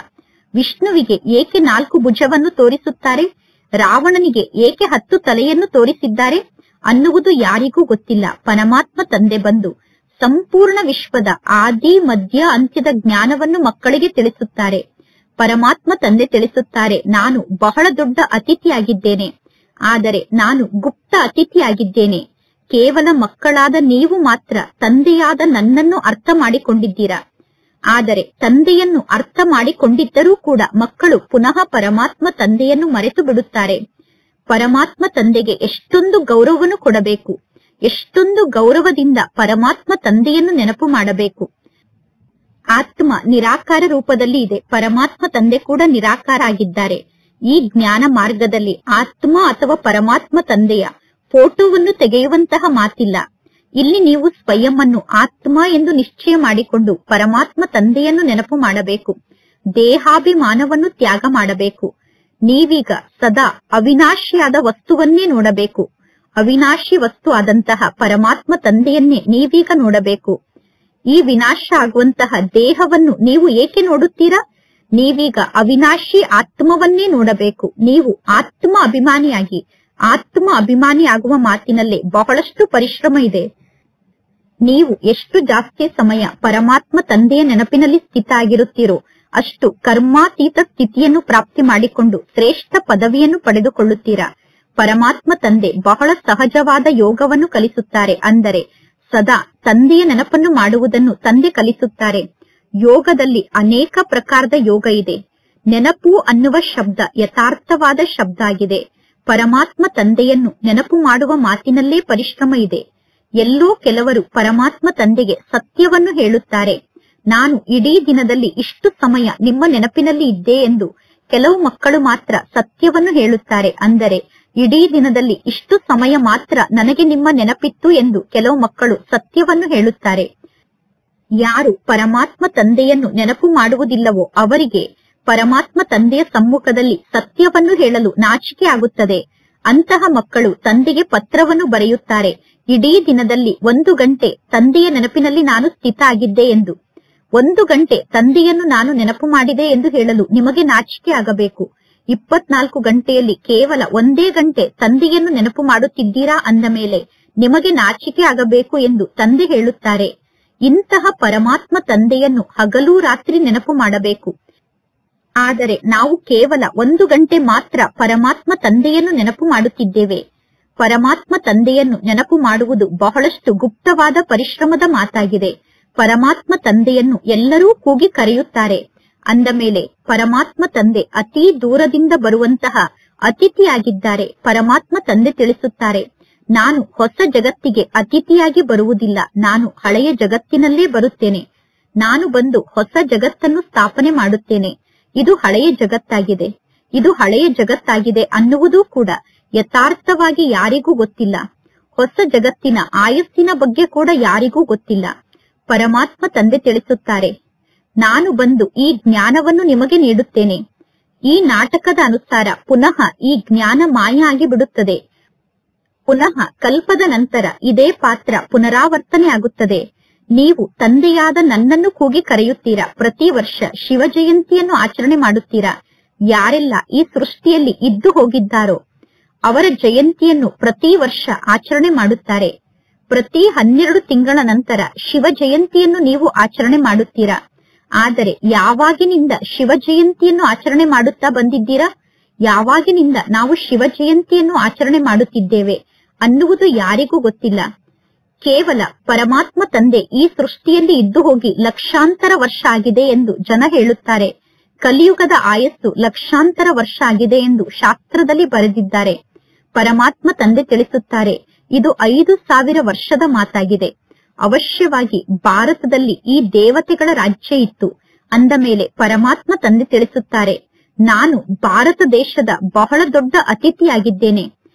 ವಿಷ್ಣುವಿಗೆ ಏಕೆ 4 ಭುಜವನ್ನು ತೋರಿಸುತ್ತಾರೆ, ರಾವಣನಿಗೆ ಏಕೆ 10 ತಲೆಯನ್ನು ತೋರಿಸಿದ್ದಾರೆ ಅನ್ನುವುದು ಯಾರಿಗೂ ಗೊತ್ತಿಲ್ಲ. ಪರಮಾತ್ಮ ತಂದೆ ಬಂದು ಸಂಪೂರ್ಣ ವಿಶ್ವದ ಆದಿ ಮಧ್ಯ ಅಂತ್ಯದ ಜ್ಞಾನವನ್ನು ಮಕ್ಕಳಿಗೆ ತಿಳಿಸುತ್ತಾರೆ. ಪರಮಾತ್ಮ ತಂದೆ ತಿಳಿಸುತ್ತಾರೆ, ನಾನು ಬಹಳ ದೊಡ್ಡ ಅತಿಥಿಯಾಗಿದ್ದೇನೆ, ಆದರೆ ನಾನು ಗುಪ್ತ ಅತಿಥಿಯಾಗಿದ್ದೇನೆ. ಕೇವಲ ಮಕ್ಕಳಾದ ನೀವು ಮಾತ್ರ ತಂದೆಯಾದ ನನ್ನನ್ನು ಅರ್ಥ ಮಾಡಿಕೊಂಡಿದ್ದೀರಾ. ಆದರೆ ತಂದೆಯನ್ನು ಅರ್ಥ ಮಾಡಿಕೊಂಡಿದ್ದರೂ ಕೂಡ ಮಕ್ಕಳು ಪುನಃ ಪರಮಾತ್ಮ ತಂದೆಯನ್ನು ಮರೆತು ಬಿಡುತ್ತಾರೆ. ಪರಮಾತ್ಮ ತಂದೆಗೆ ಎಷ್ಟೊಂದು ಗೌರವವನ್ನು ಕೊಡಬೇಕು, ಎಷ್ಟೊಂದು ಗೌರವದಿಂದ ಪರಮಾತ್ಮ ತಂದೆಯನ್ನು ನೆನಪು ಮಾಡಬೇಕು. ಆತ್ಮ ನಿರಾಕಾರ ರೂಪದಲ್ಲಿ ಇದೆ, ಪರಮಾತ್ಮ ತಂದೆ ಕೂಡ ನಿರಾಕಾರ ಆಗಿದ್ದಾರೆ. ಈ ಜ್ಞಾನ ಮಾರ್ಗದಲ್ಲಿ ಆತ್ಮ ಅಥವಾ ಪರಮಾತ್ಮ ತಂದೆಯ ಫೋಟೋವನ್ನು ತೆಗೆಯುವಂತಹ ಮಾತಿಲ್ಲ. ಇಲ್ಲಿ ನೀವು ಸ್ವಯಂ ಅನ್ನು ಆತ್ಮ ಎಂದು ನಿಶ್ಚಯ ಮಾಡಿಕೊಂಡು ಪರಮಾತ್ಮ ತಂದೆಯನ್ನು ನೆನಪು ಮಾಡಬೇಕು. ದೇಹಾಭಿಮಾನವನ್ನು ತ್ಯಾಗ ಮಾಡಬೇಕು. ನೀವೀಗ ಸದಾ ಅವಿನಾಶಿಯಾದ ವಸ್ತುವನ್ನೇ ನೋಡಬೇಕು. ಅವಿನಾಶಿ ವಸ್ತು ಆದಂತಹ ಪರಮಾತ್ಮ ತಂದೆಯನ್ನೇ ನೀವೀಗ ನೋಡಬೇಕು. ಈ ವಿನಾಶ ಆಗುವಂತಹ ದೇಹವನ್ನು ನೀವು ಏಕೆ ನೋಡುತ್ತೀರಾ? ನೀವೀಗ ಅವಿನಾಶಿ ಆತ್ಮವನ್ನೇ ನೋಡಬೇಕು. ನೀವು ಆತ್ಮ ಅಭಿಮಾನಿಯಾಗಿ, ಆತ್ಮ ಅಭಿಮಾನಿ ಆಗುವ ಮಾತಿನಲ್ಲೇ ಬಹಳಷ್ಟು ಪರಿಶ್ರಮ ಇದೆ. ನೀವು ಎಷ್ಟು ಜಾಸ್ತಿ ಸಮಯ ಪರಮಾತ್ಮ ತಂದೆಯ ನೆನಪಿನಲ್ಲಿ ಸ್ಥಿತ ಆಗಿರುತ್ತೀರೋ ಅಷ್ಟು ಕರ್ಮಾತೀತ ಸ್ಥಿತಿಯನ್ನು ಪ್ರಾಪ್ತಿ ಮಾಡಿಕೊಂಡು ಶ್ರೇಷ್ಠ ಪದವಿಯನ್ನು ಪಡೆದುಕೊಳ್ಳುತ್ತೀರಾ. ಪರಮಾತ್ಮ ತಂದೆ ಬಹಳ ಸಹಜವಾದ ಯೋಗವನ್ನು ಕಲಿಸುತ್ತಾರೆ, ಅಂದರೆ ಸದಾ ತಂದೆಯ ನೆನಪನ್ನು ಮಾಡುವುದನ್ನು ತಂದೆ ಕಲಿಸುತ್ತಾರೆ. ಯೋಗದಲ್ಲಿ ಅನೇಕ ಪ್ರಕಾರದ ಯೋಗ ಇದೆ. ನೆನಪು ಅನ್ನುವ ಶಬ್ದ ಯಥಾರ್ಥವಾದ ಶಬ್ದ ಆಗಿದೆ. ಪರಮಾತ್ಮ ತಂದೆಯನ್ನು ನೆನಪು ಮಾಡುವ ಮಾತಿನಲ್ಲೇ ಪರಿಶ್ರಮ ಇದೆ. ಎಲ್ಲೋ ಕೆಲವರು ಪರಮಾತ್ಮ ತಂದೆಗೆ ಸತ್ಯವನ್ನು ಹೇಳುತ್ತಾರೆ, ನಾನು ಇಡೀ ದಿನದಲ್ಲಿ ಇಷ್ಟು ಸಮಯ ನಿಮ್ಮ ನೆನಪಿನಲ್ಲಿ ಇದ್ದೆ ಎಂದು. ಕೆಲವು ಮಕ್ಕಳು ಮಾತ್ರ ಸತ್ಯವನ್ನು ಹೇಳುತ್ತಾರೆ, ಅಂದರೆ ಇಡೀ ದಿನದಲ್ಲಿ ಇಷ್ಟು ಸಮಯ ಮಾತ್ರ ನನಗೆ ನಿಮ್ಮ ನೆನಪಿತ್ತು ಎಂದು ಕೆಲವು ಮಕ್ಕಳು ಸತ್ಯವನ್ನು ಹೇಳುತ್ತಾರೆ. ಯಾರು ಪರಮಾತ್ಮ ತಂದೆಯನ್ನು ನೆನಪು ಮಾಡುವುದಿಲ್ಲವೋ ಅವರಿಗೆ ಪರಮಾತ್ಮ ತಂದೆಯ ಸಮ್ಮುಖದಲ್ಲಿ ಸತ್ಯವನ್ನು ಹೇಳಲು ನಾಚಿಕೆ ಆಗುತ್ತದೆ. ಅಂತಹ ಮಕ್ಕಳು ತಂದೆಗೆ ಪತ್ರವನ್ನು ಬರೆಯುತ್ತಾರೆ, ಇಡೀ ದಿನದಲ್ಲಿ 1 ಗಂಟೆ ತಂದೆಯ ನೆನಪಿನಲ್ಲಿ ನಾನು ಸ್ಥಿತ ಆಗಿದ್ದೆ ಎಂದು. 1 ಗಂಟೆ ತಂದೆಯನ್ನು ನಾನು ನೆನಪು ಮಾಡಿದೆ ಎಂದು ಹೇಳಲು ನಿಮಗೆ ನಾಚಿಕೆ ಆಗಬೇಕು. 24 ಗಂಟೆಯಲ್ಲಿ ಕೇವಲ 1 ಗಂಟೆ ತಂದೆಯನ್ನು ನೆನಪು ಮಾಡುತ್ತಿದ್ದೀರಾ ಅಂದ ಮೇಲೆ ನಿಮಗೆ ನಾಚಿಕೆ ಆಗಬೇಕು ಎಂದು ತಂದೆ ಹೇಳುತ್ತಾರೆ. ಇಂತಹ ಪರಮಾತ್ಮ ತಂದೆಯನ್ನು ಹಗಲು ರಾತ್ರಿ ನೆನಪು ಮಾಡಬೇಕು. ಆದರೆ ನಾವು ಕೇವಲ 1 ಗಂಟೆ ಮಾತ್ರ ಪರಮಾತ್ಮ ತಂದೆಯನ್ನು ನೆನಪು ಮಾಡುತ್ತಿದ್ದೇವೆ. ಪರಮಾತ್ಮ ತಂದೆಯನ್ನು ನೆನಪು ಮಾಡುವುದು ಬಹಳಷ್ಟು ಗುಪ್ತವಾದ ಪರಿಶ್ರಮದ ಮಾತಾಗಿದೆ. ಪರಮಾತ್ಮ ತಂದೆಯನ್ನು ಎಲ್ಲರೂ ಕೂಗಿ ಕರೆಯುತ್ತಾರೆ. ಅಂದ ಮೇಲೆ ಪರಮಾತ್ಮ ತಂದೆ ಅತೀ ದೂರದಿಂದ ಬರುವಂತಹ ಅತಿಥಿಯಾಗಿದ್ದಾರೆ. ಪರಮಾತ್ಮ ತಂದೆ ತಿಳಿಸುತ್ತಾರೆ, ನಾನು ಹೊಸ ಜಗತ್ತಿಗೆ ಅತಿಥಿಯಾಗಿ ಬರುವುದಿಲ್ಲ, ನಾನು ಹಳೆಯ ಜಗತ್ತಿನಲ್ಲೇ ಬರುತ್ತೇನೆ. ನಾನು ಬಂದು ಹೊಸ ಜಗತ್ತನ್ನು ಸ್ಥಾಪನೆ ಮಾಡುತ್ತೇನೆ. ಇದು ಹಳೆಯ ಜಗತ್ತಾಗಿದೆ, ಇದು ಹಳೆಯ ಜಗತ್ತಾಗಿದೆ ಅನ್ನುವುದೂ ಕೂಡ ಯಥಾರ್ಥವಾಗಿ ಯಾರಿಗೂ ಗೊತ್ತಿಲ್ಲ. ಹೊಸ ಜಗತ್ತಿನ ಆಯಸ್ಸಿನ ಬಗ್ಗೆ ಕೂಡ ಯಾರಿಗೂ ಗೊತ್ತಿಲ್ಲ. ಪರಮಾತ್ಮ ತಂದೆ ತಿಳಿಸುತ್ತಾರೆ, ನಾನು ಬಂದು ಈ ಜ್ಞಾನವನ್ನು ನಿಮಗೆ ನೀಡುತ್ತೇನೆ. ಈ ನಾಟಕದ ಅನುಸಾರ ಪುನಃ ಈ ಜ್ಞಾನ ಮಾಯ ಆಗಿ ಬಿಡುತ್ತದೆ. ಪುನಃ ಕಲ್ಪದ ನಂತರ ಇದೇ ಪಾತ್ರ ಪುನರಾವರ್ತನೆ ಆಗುತ್ತದೆ. ನೀವು ತಂದೆಯಾದ ನನ್ನನ್ನು ಕೂಗಿ ಕರೆಯುತ್ತೀರಾ. ಪ್ರತಿ ವರ್ಷ ಶಿವ ಜಯಂತಿಯನ್ನು ಆಚರಣೆ ಮಾಡುತ್ತೀರಾ. ಯಾರೆಲ್ಲ ಈ ಸೃಷ್ಟಿಯಲ್ಲಿ ಇದ್ದು ಹೋಗಿದ್ದಾರೋ ಅವರ ಜಯಂತಿಯನ್ನು ಪ್ರತಿ ವರ್ಷ ಆಚರಣೆ ಮಾಡುತ್ತಾರೆ. ಪ್ರತಿ 12 ತಿಂಗಳ ನಂತರ ಶಿವ ಜಯಂತಿಯನ್ನು ನೀವು ಆಚರಣೆ ಮಾಡುತ್ತೀರಾ. ಆದರೆ ಯಾವಾಗಿನಿಂದ ಶಿವ ಜಯಂತಿಯನ್ನು ಆಚರಣೆ ಮಾಡುತ್ತಾ ಬಂದಿದ್ದೀರಾ? ಯಾವಾಗಿನಿಂದ ನಾವು ಶಿವ ಜಯಂತಿಯನ್ನು ಆಚರಣೆ ಮಾಡುತ್ತಿದ್ದೇವೆ ಅನ್ನುವುದು ಯಾರಿಗೂ ಗೊತ್ತಿಲ್ಲ. ಕೇವಲ ಪರಮಾತ್ಮ ತಂದೆ ಈ ಸೃಷ್ಟಿಯಲ್ಲಿ ಇದ್ದು ಹೋಗಿ ಲಕ್ಷಾಂತರ ವರ್ಷ ಆಗಿದೆ ಎಂದು ಜನ ಹೇಳುತ್ತಾರೆ. ಕಲಿಯುಗದ ಆಯಸ್ಸು ಲಕ್ಷಾಂತರ ವರ್ಷ ಆಗಿದೆ ಎಂದು ಶಾಸ್ತ್ರದಲ್ಲಿ ಬರೆದಿದ್ದಾರೆ. ಪರಮಾತ್ಮ ತಂದೆ ತಿಳಿಸುತ್ತಾರೆ, ಇದು 5000 ವರ್ಷದ ಮಾತಾಗಿದೆ. ಅವಶ್ಯವಾಗಿ ಭಾರತದಲ್ಲಿ ಈ ದೇವತೆಗಳ ರಾಜ್ಯ ಇತ್ತು. ಅಂದ ಮೇಲೆ ಪರಮಾತ್ಮ ತಂದೆ ತಿಳಿಸುತ್ತಾರೆ, ನಾನು ಭಾರತ ದೇಶದ ಬಹಳ ದೊಡ್ಡ ಅತಿಥಿಯಾಗಿದ್ದೇನೆ.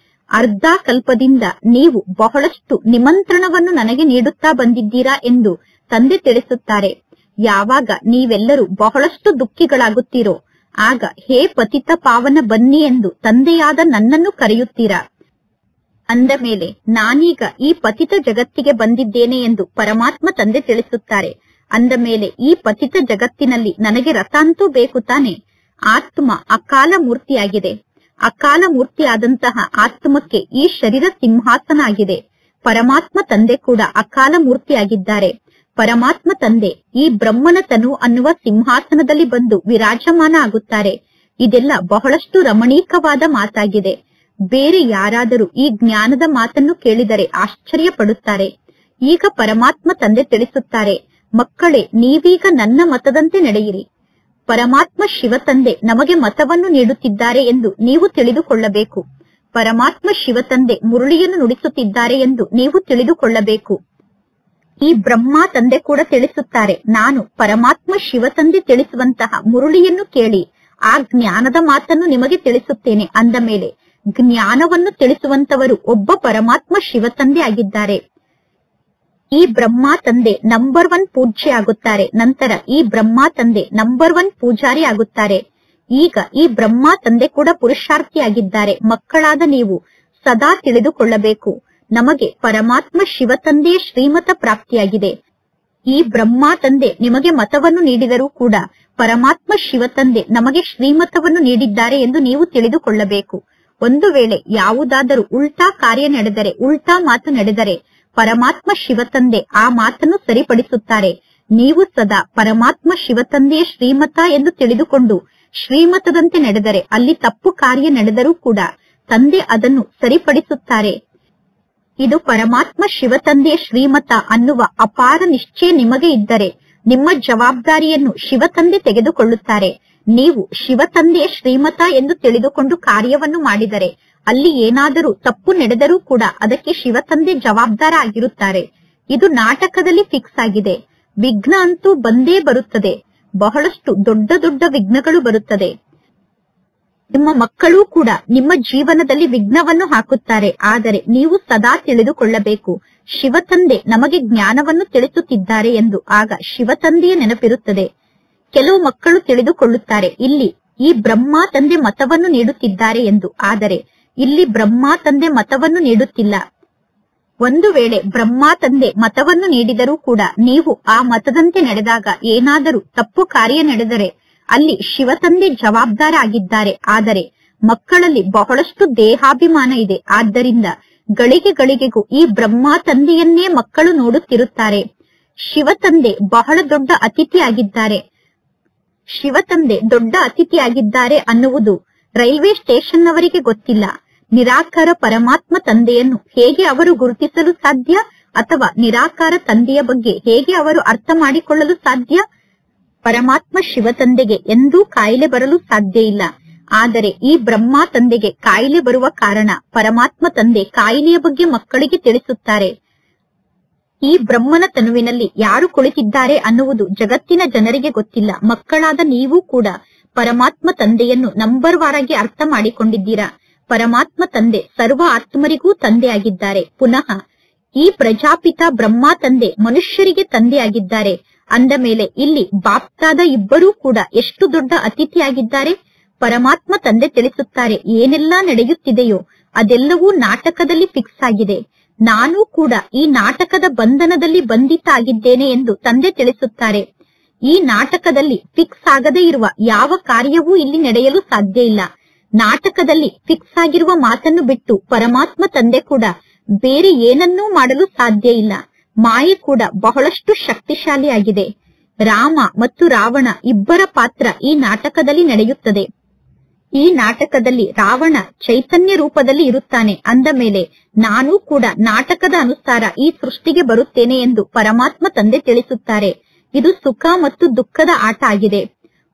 ಅರ್ಧ ಕಲ್ಪದಿಂದ ನೀವು ಬಹಳಷ್ಟು ನಿಮಂತ್ರಣವನ್ನು ನನಗೆ ನೀಡುತ್ತಾ ಬಂದಿದ್ದೀರಾ ಎಂದು ತಂದೆ ತಿಳಿಸುತ್ತಾರೆ. ಯಾವಾಗ ನೀವೆಲ್ಲರೂ ಬಹಳಷ್ಟು ದುಃಖಿಗಳಾಗುತ್ತೀರೋ ಆಗ ಹೇ ಪತಿತ ಪಾವನ ಬನ್ನಿ ಎಂದು ತಂದೆಯಾದ ನನ್ನನ್ನು ಕರೆಯುತ್ತೀರಾ. ಅಂದ ಮೇಲೆ ನಾನೀಗ ಈ ಪತಿತ ಜಗತ್ತಿಗೆ ಬಂದಿದ್ದೇನೆ ಎಂದು ಪರಮಾತ್ಮ ತಂದೆ ತಿಳಿಸುತ್ತಾರೆ. ಅಂದ ಮೇಲೆ ಈ ಪತಿತ ಜಗತ್ತಿನಲ್ಲಿ ನನಗೆ ರಥಾಂತೂ ಬೇಕು ತಾನೆ. ಆತ್ಮ ಅಕಾಲ ಮೂರ್ತಿಯಾಗಿದೆ. ಅಕಾಲ ಮೂರ್ತಿಯಾದಂತಹ ಆತ್ಮಕ್ಕೆ ಈ ಶರೀರ ಸಿಂಹಾಸನ ಆಗಿದೆ. ಪರಮಾತ್ಮ ತಂದೆ ಕೂಡ ಅಕಾಲ ಮೂರ್ತಿಯಾಗಿದ್ದಾರೆ. ಪರಮಾತ್ಮ ತಂದೆ ಈ ಬ್ರಹ್ಮನ ತನು ಅನ್ನುವ ಸಿಂಹಾಸನದಲ್ಲಿ ಬಂದು ವಿರಾಜಮಾನ ಆಗುತ್ತಾರೆ. ಇದೆಲ್ಲ ಬಹಳಷ್ಟು ರಮಣೀಕವಾದ ಮಾತಾಗಿದೆ. ಬೇರೆ ಯಾರಾದರೂ ಈ ಜ್ಞಾನದ ಮಾತನ್ನು ಕೇಳಿದರೆ ಆಶ್ಚರ್ಯ ಪಡುತ್ತಾರೆ. ಈಗ ಪರಮಾತ್ಮ ತಂದೆ ತಿಳಿಸುತ್ತಾರೆ, ಮಕ್ಕಳೇ, ನೀವೀಗ ನನ್ನ ಮತದಂತೆ ನಡೆಯಿರಿ. ಪರಮಾತ್ಮ ಶಿವ ತಂದೆ ನಮಗೆ ಮತವನ್ನು ನೀಡುತ್ತಿದ್ದಾರೆ ಎಂದು ನೀವು ತಿಳಿದುಕೊಳ್ಳಬೇಕು. ಪರಮಾತ್ಮ ಶಿವ ತಂದೆ ಮುರುಳಿಯನ್ನು ನುಡಿಸುತ್ತಿದ್ದಾರೆ ಎಂದು ನೀವು ತಿಳಿದುಕೊಳ್ಳಬೇಕು. ಈ ಬ್ರಹ್ಮ ತಂದೆ ಕೂಡ ತಿಳಿಸುತ್ತಾರೆ, ನಾನು ಪರಮಾತ್ಮ ಶಿವ ತಂದೆ ತಿಳಿಸುವಂತಹ ಮುರುಳಿಯನ್ನು ಕೇಳಿ ಆ ಜ್ಞಾನದ ಮಾತನ್ನು ನಿಮಗೆ ತಿಳಿಸುತ್ತೇನೆ. ಅಂದ ಮೇಲೆ ಜ್ಞಾನವನ್ನು ತಿಳಿಸುವಂತವರು ಒಬ್ಬ ಪರಮಾತ್ಮ ಶಿವ ತಂದೆ ಆಗಿದ್ದಾರೆ. ಈ ಬ್ರಹ್ಮ ತಂದೆ ನಂಬರ್ 1 ಪೂಜ್ಯ ಆಗುತ್ತಾರೆ. ನಂತರ ಈ ಬ್ರಹ್ಮ ತಂದೆ ನಂಬರ್ 1 ಪೂಜಾರಿ ಆಗುತ್ತಾರೆ. ಈಗ ಈ ಬ್ರಹ್ಮ ತಂದೆ ಕೂಡ ಪುರುಷಾರ್ಥಿಯಾಗಿದ್ದಾರೆ. ಮಕ್ಕಳಾದ ನೀವು ಸದಾ ತಿಳಿದುಕೊಳ್ಳಬೇಕು, ನಮಗೆ ಪರಮಾತ್ಮ ಶಿವ ತಂದೆಯ ಶ್ರೀಮತ ಪ್ರಾಪ್ತಿಯಾಗಿದೆ. ಈ ಬ್ರಹ್ಮ ತಂದೆ ನಿಮಗೆ ಮತವನ್ನು ನೀಡಿದರೂ ಕೂಡ ಪರಮಾತ್ಮ ಶಿವ ತಂದೆ ನಮಗೆ ಶ್ರೀಮತವನ್ನು ನೀಡಿದ್ದಾರೆ ಎಂದು ನೀವು ತಿಳಿದುಕೊಳ್ಳಬೇಕು. ಒಂದು ವೇಳೆ ಯಾವುದಾದರೂ ಉಲ್ಟಾ ಕಾರ್ಯ ನಡೆದರೆ, ಉಲ್ಟಾ ಮಾತು ನಡೆದರೆ ಪರಮಾತ್ಮ ಶಿವ ತಂದೆ ಆ ಮಾತನ್ನು ಸರಿಪಡಿಸುತ್ತಾರೆ. ನೀವು ಸದಾ ಪರಮಾತ್ಮ ಶಿವ ತಂದೆಯ ಶ್ರೀಮತ ಎಂದು ತಿಳಿದುಕೊಂಡು ಶ್ರೀಮತದಂತೆ ನಡೆದರೆ, ಅಲ್ಲಿ ತಪ್ಪು ಕಾರ್ಯ ನಡೆದರೂ ಕೂಡ ತಂದೆ ಅದನ್ನು ಸರಿಪಡಿಸುತ್ತಾರೆ. ಇದು ಪರಮಾತ್ಮ ಶಿವ ತಂದೆಯ ಶ್ರೀಮತ ಅನ್ನುವ ಅಪಾರ ನಿಶ್ಚಯ ನಿಮಗೆ ಇದ್ದರೆ ನಿಮ್ಮ ಜವಾಬ್ದಾರಿಯನ್ನು ಶಿವ ತಂದೆ ತೆಗೆದುಕೊಳ್ಳುತ್ತಾರೆ. ನೀವು ಶಿವ ತಂದೆಯ ಶ್ರೀಮತ ಎಂದು ತಿಳಿದುಕೊಂಡು ಕಾರ್ಯವನ್ನು ಮಾಡಿದರೆ ಅಲ್ಲಿ ಏನಾದರೂ ತಪ್ಪು ನಡೆದರೂ ಕೂಡ ಅದಕ್ಕೆ ಶಿವ ತಂದೆ ಜವಾಬ್ದಾರ ಆಗಿರುತ್ತಾರೆ. ಇದು ನಾಟಕದಲ್ಲಿ ಫಿಕ್ಸ್ ಆಗಿದೆ. ವಿಘ್ನ ಅಂತೂ ಬಂದೇ ಬರುತ್ತದೆ. ಬಹಳಷ್ಟು ದೊಡ್ಡ ದೊಡ್ಡ ವಿಘ್ನಗಳು ಬರುತ್ತದೆ. ನಿಮ್ಮ ಮಕ್ಕಳೂ ಕೂಡ ನಿಮ್ಮ ಜೀವನದಲ್ಲಿ ವಿಘ್ನವನ್ನು ಹಾಕುತ್ತಾರೆ. ಆದರೆ ನೀವು ಸದಾ ತಿಳಿದುಕೊಳ್ಳಬೇಕು, ಶಿವ ತಂದೆ ನಮಗೆ ಜ್ಞಾನವನ್ನು ತಿಳಿಸುತ್ತಿದ್ದಾರೆ ಎಂದು. ಆಗ ಶಿವ ತಂದೆಯ ನೆನಪಿರುತ್ತದೆ. ಕೆಲವು ಮಕ್ಕಳು ತಿಳಿದುಕೊಳ್ಳುತ್ತಾರೆ, ಇಲ್ಲಿ ಈ ಬ್ರಹ್ಮ ತಂದೆ ಮತವನ್ನು ನೀಡುತ್ತಿದ್ದಾರೆ ಎಂದು. ಆದರೆ ಇಲ್ಲಿ ಬ್ರಹ್ಮ ತಂದೆ ಮತವನ್ನು ನೀಡುತ್ತಿಲ್ಲ. ಒಂದು ವೇಳೆ ಬ್ರಹ್ಮ ತಂದೆ ಮತವನ್ನು ನೀಡಿದರೂ ಕೂಡ ನೀವು ಆ ಮತದಂತೆ ನಡೆದಾಗ ಏನಾದರೂ ತಪ್ಪು ಕಾರ್ಯ ನಡೆದರೆ ಅಲ್ಲಿ ಶಿವ ತಂದೆ ಜವಾಬ್ದಾರ ಆಗಿದ್ದಾರೆ. ಆದರೆ ಮಕ್ಕಳಲ್ಲಿ ಬಹಳಷ್ಟು ದೇಹಾಭಿಮಾನ ಇದೆ. ಆದ್ದರಿಂದ ಗಳಿಗೆ ಗಳಿಗೆಗೂ ಈ ಬ್ರಹ್ಮ ತಂದೆಯನ್ನೇ ಮಕ್ಕಳು ನೋಡುತ್ತಿರುತ್ತಾರೆ. ಶಿವ ತಂದೆ ಬಹಳ ದೊಡ್ಡ ಅತಿಥಿಯಾಗಿದ್ದಾರೆ. ಶಿವ ತಂದೆ ದೊಡ್ಡ ಅತಿಥಿಯಾಗಿದ್ದಾರೆ ಅನ್ನುವುದು ರೈಲ್ವೆ ಸ್ಟೇಷನ್ನವರಿಗೆ ಗೊತ್ತಿಲ್ಲ. ನಿರಾಕಾರ ಪರಮಾತ್ಮ ತಂದೆಯನ್ನು ಹೇಗೆ ಅವರು ಗುರುತಿಸಲು ಸಾಧ್ಯ? ಅಥವಾ ನಿರಾಕಾರ ತಂದೆಯ ಬಗ್ಗೆ ಹೇಗೆ ಅವರು ಅರ್ಥ ಮಾಡಿಕೊಳ್ಳಲು ಸಾಧ್ಯ? ಪರಮಾತ್ಮ ಶಿವ ತಂದೆಗೆ ಎಂದೂ ಕಾಯಿಲೆ ಬರಲು ಸಾಧ್ಯ ಇಲ್ಲ. ಆದರೆ ಈ ಬ್ರಹ್ಮ ತಂದೆಗೆ ಕಾಯಿಲೆ ಬರುವ ಕಾರಣ ಪರಮಾತ್ಮ ತಂದೆ ಕಾಯಿಲೆಯ ಬಗ್ಗೆ ಮಕ್ಕಳಿಗೆ ತಿಳಿಸುತ್ತಾರೆ. ಈ ಬ್ರಹ್ಮನ ತನುವಿನಲ್ಲಿ ಯಾರು ಕುಳಿತಿದ್ದಾರೆ ಅನ್ನುವುದು ಜಗತ್ತಿನ ಜನರಿಗೆ ಗೊತ್ತಿಲ್ಲ. ಮಕ್ಕಳಾದ ನೀವು ಕೂಡ ಪರಮಾತ್ಮ ತಂದೆಯನ್ನು ನಂಬರ್ ವಾರಾಗಿ ಅರ್ಥ ಮಾಡಿಕೊಂಡಿದ್ದೀರಾ. ಪರಮಾತ್ಮ ತಂದೆ ಸರ್ವ ಆತ್ಮರಿಗೂ ತಂದೆಯಾಗಿದ್ದಾರೆ. ಪುನಃ ಈ ಪ್ರಜಾಪಿತ ಬ್ರಹ್ಮ ತಂದೆ ಮನುಷ್ಯರಿಗೆ ತಂದೆಯಾಗಿದ್ದಾರೆ. ಅಂದ ಮೇಲೆ ಇಲ್ಲಿ ಬಾಪ್ತಾದ ಇಬ್ಬರೂ ಕೂಡ ಎಷ್ಟು ದೊಡ್ಡ ಅತಿಥಿಯಾಗಿದ್ದಾರೆ. ಪರಮಾತ್ಮ ತಂದೆ ತಿಳಿಸುತ್ತಾರೆ, ಏನೆಲ್ಲಾ ನಡೆಯುತ್ತಿದೆಯೋ ಅದೆಲ್ಲವೂ ನಾಟಕದಲ್ಲಿ ಫಿಕ್ಸ್ ಆಗಿದೆ. ನಾನು ಕೂಡ ಈ ನಾಟಕದ ಬಂಧನದಲ್ಲಿ ಬಂಧಿತ ಆಗಿದ್ದೇನೆ ಎಂದು ತಂದೆ ತಿಳಿಸುತ್ತಾರೆ. ಈ ನಾಟಕದಲ್ಲಿ ಫಿಕ್ಸ್ ಆಗದೇ ಇರುವ ಯಾವ ಕಾರ್ಯವೂ ಇಲ್ಲಿ ನಡೆಯಲು ಸಾಧ್ಯ ಇಲ್ಲ. ನಾಟಕದಲ್ಲಿ ಫಿಕ್ಸ್ ಆಗಿರುವ ಮಾತನ್ನು ಬಿಟ್ಟು ಪರಮಾತ್ಮ ತಂದೆ ಕೂಡ ಬೇರೆ ಏನನ್ನೂ ಮಾಡಲು ಸಾಧ್ಯ ಇಲ್ಲ. ಮಾಯೆ ಕೂಡ ಬಹಳಷ್ಟು ಶಕ್ತಿಶಾಲಿಯಾಗಿದೆ. ರಾಮ ಮತ್ತು ರಾವಣ ಇಬ್ಬರ ಪಾತ್ರ ಈ ನಾಟಕದಲ್ಲಿ ನಡೆಯುತ್ತದೆ. ಈ ನಾಟಕದಲ್ಲಿ ರಾವಣ ಚೈತನ್ಯ ರೂಪದಲ್ಲಿ ಇರುತ್ತಾನೆ. ಅಂದ ಮೇಲೆ ನಾನು ಕೂಡ ನಾಟಕದ ಅನುಸಾರ ಈ ಸೃಷ್ಟಿಗೆ ಬರುತ್ತೇನೆ ಎಂದು ಪರಮಾತ್ಮ ತಂದೆ ತಿಳಿಸುತ್ತಾರೆ. ಇದು ಸುಖ ಮತ್ತು ದುಃಖದ ಆಟ ಆಗಿದೆ.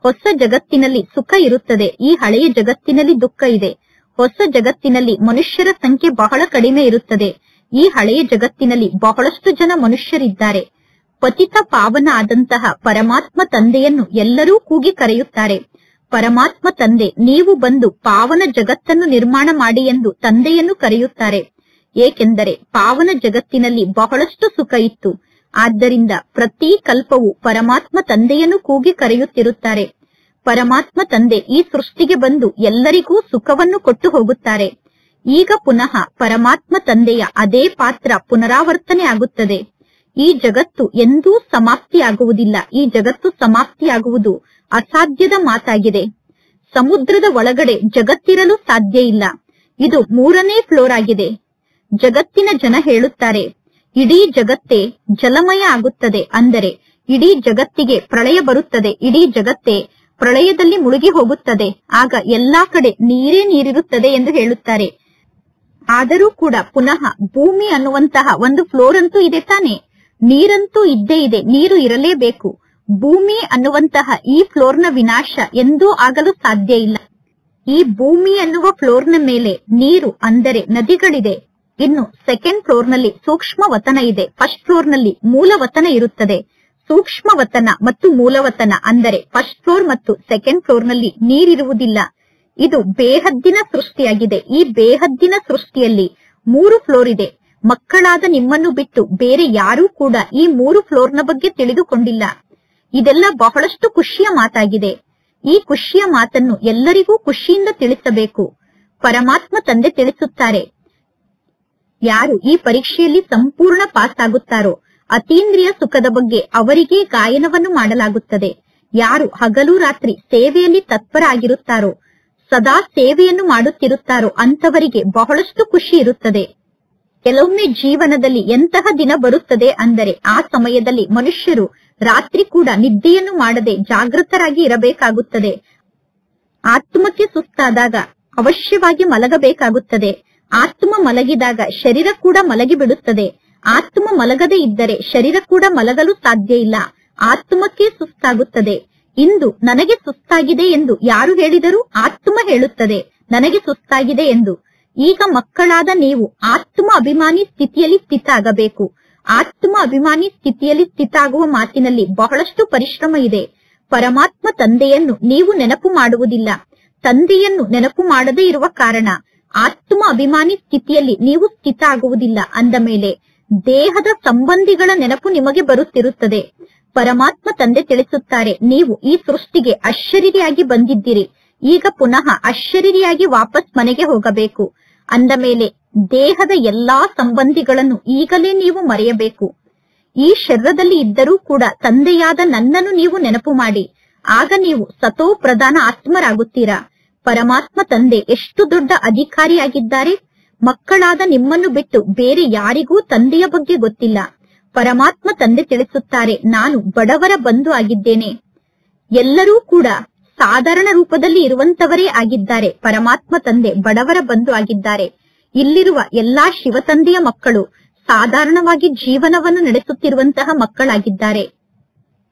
ಹೊಸ ಜಗತ್ತಿನಲ್ಲಿ ಸುಖ ಇರುತ್ತದೆ. ಈ ಹಳೆಯ ಜಗತ್ತಿನಲ್ಲಿ ದುಃಖ ಇದೆ. ಹೊಸ ಜಗತ್ತಿನಲ್ಲಿ ಮನುಷ್ಯರ ಸಂಖ್ಯೆ ಬಹಳ ಕಡಿಮೆ ಇರುತ್ತದೆ. ಈ ಹಳೆಯ ಜಗತ್ತಿನಲ್ಲಿ ಬಹಳಷ್ಟು ಜನ ಮನುಷ್ಯರಿದ್ದಾರೆ. ಪತಿತ ಪಾವನ ಆದಂತಹ ಪರಮಾತ್ಮ ತಂದೆಯನ್ನು ಎಲ್ಲರೂ ಕೂಗಿ ಕರೆಯುತ್ತಾರೆ. ಪರಮಾತ್ಮ ತಂದೆ, ನೀವು ಬಂದು ಪಾವನ ಜಗತ್ತನ್ನು ನಿರ್ಮಾಣ ಮಾಡಿ ಎಂದು ತಂದೆಯನ್ನು ಕರೆಯುತ್ತಾರೆ. ಏಕೆಂದರೆ ಪಾವನ ಜಗತ್ತಿನಲ್ಲಿ ಬಹಳಷ್ಟು ಸುಖ ಇತ್ತು. ಆದ್ದರಿಂದ ಪ್ರತಿ ಕಲ್ಪವೂ ಪರಮಾತ್ಮ ತಂದೆಯನ್ನು ಕೂಗಿ ಕರೆಯುತ್ತಿರುತ್ತಾರೆ. ಪರಮಾತ್ಮ ತಂದೆ ಈ ಸೃಷ್ಟಿಗೆ ಬಂದು ಎಲ್ಲರಿಗೂ ಸುಖವನ್ನು ಕೊಟ್ಟು ಹೋಗುತ್ತಾರೆ. ಈಗ ಪುನಃ ಪರಮಾತ್ಮ ತಂದೆಯ ಅದೇ ಪಾತ್ರ ಪುನರಾವರ್ತನೆ ಆಗುತ್ತದೆ. ಈ ಜಗತ್ತು ಎಂದೂ ಸಮಾಪ್ತಿಯಾಗುವುದಿಲ್ಲ. ಈ ಜಗತ್ತು ಸಮಾಪ್ತಿಯಾಗುವುದು ಅಸಾಧ್ಯದ ಮಾತಾಗಿದೆ. ಸಮುದ್ರದ ಒಳಗಡೆ ಜಗತ್ತಿರಲು ಸಾಧ್ಯ ಇಲ್ಲ. ಇದು 3ನೇ ಫ್ಲೋರ್ ಆಗಿದೆ. ಜಗತ್ತಿನ ಜನ ಹೇಳುತ್ತಾರೆ, ಇಡೀ ಜಗತ್ತೇ ಜಲಮಯ ಆಗುತ್ತದೆ. ಅಂದರೆ ಇಡೀ ಜಗತ್ತಿಗೆ ಪ್ರಳಯ ಬರುತ್ತದೆ. ಇಡೀ ಜಗತ್ತೇ ಪ್ರಳಯದಲ್ಲಿ ಮುಳುಗಿ ಹೋಗುತ್ತದೆ. ಆಗ ಎಲ್ಲಾ ಕಡೆ ನೀರೇ ನೀರಿರುತ್ತದೆ ಎಂದು ಹೇಳುತ್ತಾರೆ. ಆದರೂ ಕೂಡ ಪುನಃ ಭೂಮಿ ಅನ್ನುವಂತಹ ಒಂದು ಫ್ಲೋರ್ ಅಂತೂ ಇದೆ ತಾನೆ. ನೀರಂತೂ ಇದ್ದೇ ಇದೆ. ನೀರು ಇರಲೇಬೇಕು. ಭೂಮಿ ಅನ್ನುವಂತಹ ಈ ಫ್ಲೋರ್ನ ವಿನಾಶ ಎಂದೂ ಆಗಲು ಸಾಧ್ಯ ಇಲ್ಲ. ಈ ಭೂಮಿ ಅನ್ನುವ ಫ್ಲೋರ್ನ ಮೇಲೆ ನೀರು ಅಂದರೆ ನದಿಗಳಿದೆ. ಇನ್ನು ಸೆಕೆಂಡ್ ಫ್ಲೋರ್ ನಲ್ಲಿ ಸೂಕ್ಷ್ಮ ವತನ ಇದೆ. ಫಸ್ಟ್ ಫ್ಲೋರ್ ನಲ್ಲಿ ಮೂಲವತನ ಇರುತ್ತದೆ. ಸೂಕ್ಷ್ಮ ವತನ ಮತ್ತು ಮೂಲವತನ ಅಂದರೆ ಫಸ್ಟ್ ಫ್ಲೋರ್ ಮತ್ತು ಸೆಕೆಂಡ್ ಫ್ಲೋರ್ ನಲ್ಲಿ ನೀರಿರುವುದಿಲ್ಲ. ಇದು ಬೇಹದ್ದಿನ ಸೃಷ್ಟಿಯಾಗಿದೆ. ಈ ಬೇಹದ್ದಿನ ಸೃಷ್ಟಿಯಲ್ಲಿ 3 ಫ್ಲೋರ್ ಇದೆ. ಮಕ್ಕಳಾದ ನಿಮ್ಮನ್ನು ಬಿಟ್ಟು ಬೇರೆ ಯಾರೂ ಕೂಡ ಈ 3 ಫ್ಲೋರ್ನ ಬಗ್ಗೆ ತಿಳಿದುಕೊಂಡಿಲ್ಲ. ಇದೆಲ್ಲ ಬಹಳಷ್ಟು ಖುಷಿಯ ಮಾತಾಗಿದೆ. ಈ ಖುಷಿಯ ಮಾತನ್ನು ಎಲ್ಲರಿಗೂ ಖುಷಿಯಿಂದ ತಿಳಿಸಬೇಕು. ಪರಮಾತ್ಮ ತಂದೆ ತಿಳಿಸುತ್ತಾರೆ, ಯಾರು ಈ ಪರೀಕ್ಷೆಯಲ್ಲಿ ಸಂಪೂರ್ಣ ಪಾಸ್ ಆಗುತ್ತಾರೋ ಅತೀಂದ್ರಿಯ ಸುಖದ ಬಗ್ಗೆ ಅವರಿಗೆ ಗಾಯನವನ್ನು ಮಾಡಲಾಗುತ್ತದೆ. ಯಾರು ಹಗಲು ರಾತ್ರಿ ಸೇವೆಯಲ್ಲಿ ತತ್ಪರಾಗಿರುತ್ತಾರೋ, ಸದಾ ಸೇವೆಯನ್ನು ಮಾಡುತ್ತಿರುತ್ತಾರೋ ಅಂತವರಿಗೆ ಬಹಳಷ್ಟು ಖುಷಿ ಇರುತ್ತದೆ. ಕೆಲವೊಮ್ಮೆ ಜೀವನದಲ್ಲಿ ಎಂತಹ ದಿನ ಬರುತ್ತದೆ ಅಂದರೆ ಆ ಸಮಯದಲ್ಲಿ ಮನುಷ್ಯರು ರಾತ್ರಿ ಕೂಡ ನಿದ್ದೆಯನ್ನು ಮಾಡದೆ ಜಾಗೃತರಾಗಿ ಇರಬೇಕಾಗುತ್ತದೆ. ಆತ್ಮಕ್ಕೆ ಸುಸ್ತಾದಾಗ ಅವಶ್ಯವಾಗಿ ಮಲಗಬೇಕಾಗುತ್ತದೆ. ಆತ್ಮ ಮಲಗಿದಾಗ ಶರೀರ ಕೂಡ ಮಲಗಿ ಬಿಡುತ್ತದೆ. ಆತ್ಮ ಮಲಗದೇ ಇದ್ದರೆ ಶರೀರ ಕೂಡ ಮಲಗಲು ಸಾಧ್ಯ ಇಲ್ಲ. ಆತ್ಮಕ್ಕೆ ಸುಸ್ತಾಗುತ್ತದೆ. ಇಂದು ನನಗೆ ಸುಸ್ತಾಗಿದೆ ಎಂದು ಯಾರು ಹೇಳಿದರೂ ಆತ್ಮ ಹೇಳುತ್ತದೆ ನನಗೆ ಸುಸ್ತಾಗಿದೆ ಎಂದು. ಈಗ ಮಕ್ಕಳಾದ ನೀವು ಆತ್ಮ ಅಭಿಮಾನಿ ಸ್ಥಿತಿಯಲ್ಲಿ ಸ್ಥಿತ ಆಗಬೇಕು. ಆತ್ಮ ಅಭಿಮಾನಿ ಸ್ಥಿತಿಯಲ್ಲಿ ಸ್ಥಿತ ಆಗುವ ಮಾತಿನಲ್ಲಿ ಬಹಳಷ್ಟು ಪರಿಶ್ರಮ ಇದೆ. ಪರಮಾತ್ಮ ತಂದೆಯನ್ನು ನೀವು ನೆನಪು ಮಾಡುವುದಿಲ್ಲ. ತಂದೆಯನ್ನು ನೆನಪು ಮಾಡದೇ ಇರುವ ಕಾರಣ ಆತ್ಮ ಅಭಿಮಾನಿ ಸ್ಥಿತಿಯಲ್ಲಿ ನೀವು ಸ್ಥಿತ ಆಗುವುದಿಲ್ಲ. ಅಂದ ಮೇಲೆ ದೇಹದ ಸಂಬಂಧಿಗಳ ನೆನಪು ನಿಮಗೆ ಬರುತ್ತಿರುತ್ತದೆ. ಪರಮಾತ್ಮ ತಂದೆ ತಿಳಿಸುತ್ತಾರೆ, ನೀವು ಈ ಸೃಷ್ಟಿಗೆ ಅಶರೀರಿಯಾಗಿ ಬಂದಿದ್ದೀರಿ. ಈಗ ಪುನಃ ಅಶರೀರಿಯಾಗಿ ವಾಪಸ್ ಮನೆಗೆ ಹೋಗಬೇಕು. ಅಂದ ಮೇಲೆ ದೇಹದ ಎಲ್ಲಾ ಸಂಬಂಧಿಗಳನ್ನು ಈಗಲೇ ನೀವು ಮರೆಯಬೇಕು. ಈ ಶರೀರದಲ್ಲಿ ಇದ್ದರೂ ಕೂಡ ತಂದೆಯಾದ ನನ್ನನ್ನು ನೀವು ನೆನಪು ಮಾಡಿ. ಆಗ ನೀವು ಸತೋ ಪ್ರಧಾನ ಆತ್ಮರಾಗುತ್ತೀರಾ. ಪರಮಾತ್ಮ ತಂದೆ ಎಷ್ಟು ದೊಡ್ಡ ಅಧಿಕಾರಿಯಾಗಿದ್ದಾರೆ. ಮಕ್ಕಳಾದ ನಿಮ್ಮನ್ನು ಬಿಟ್ಟು ಬೇರೆ ಯಾರಿಗೂ ತಂದೆಯ ಬಗ್ಗೆ ಗೊತ್ತಿಲ್ಲ. ಪರಮಾತ್ಮ ತಂದೆ ತಿಳಿಸುತ್ತಾರೆ, ನಾನು ಬಡವರ ಬಂಧು ಆಗಿದ್ದೇನೆ. ಎಲ್ಲರೂ ಕೂಡ ಸಾಧಾರಣ ರೂಪದಲ್ಲಿ ಇರುವಂತವರೇ ಆಗಿದ್ದಾರೆ. ಪರಮಾತ್ಮ ತಂದೆ ಬಡವರ ಬಂಧು ಆಗಿದ್ದಾರೆ. ಇಲ್ಲಿರುವ ಎಲ್ಲಾ ಶಿವತಂದೆಯ ಮಕ್ಕಳು ಸಾಧಾರಣವಾಗಿ ಜೀವನವನ್ನು ನಡೆಸುತ್ತಿರುವಂತಹ ಮಕ್ಕಳಾಗಿದ್ದಾರೆ.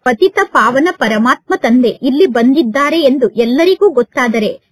ಪತಿತ ಪಾವನ ಪರಮಾತ್ಮ ತಂದೆ ಇಲ್ಲಿ ಬಂದಿದ್ದಾರೆ ಎಂದು ಎಲ್ಲರಿಗೂ ಗೊತ್ತಾದರೆ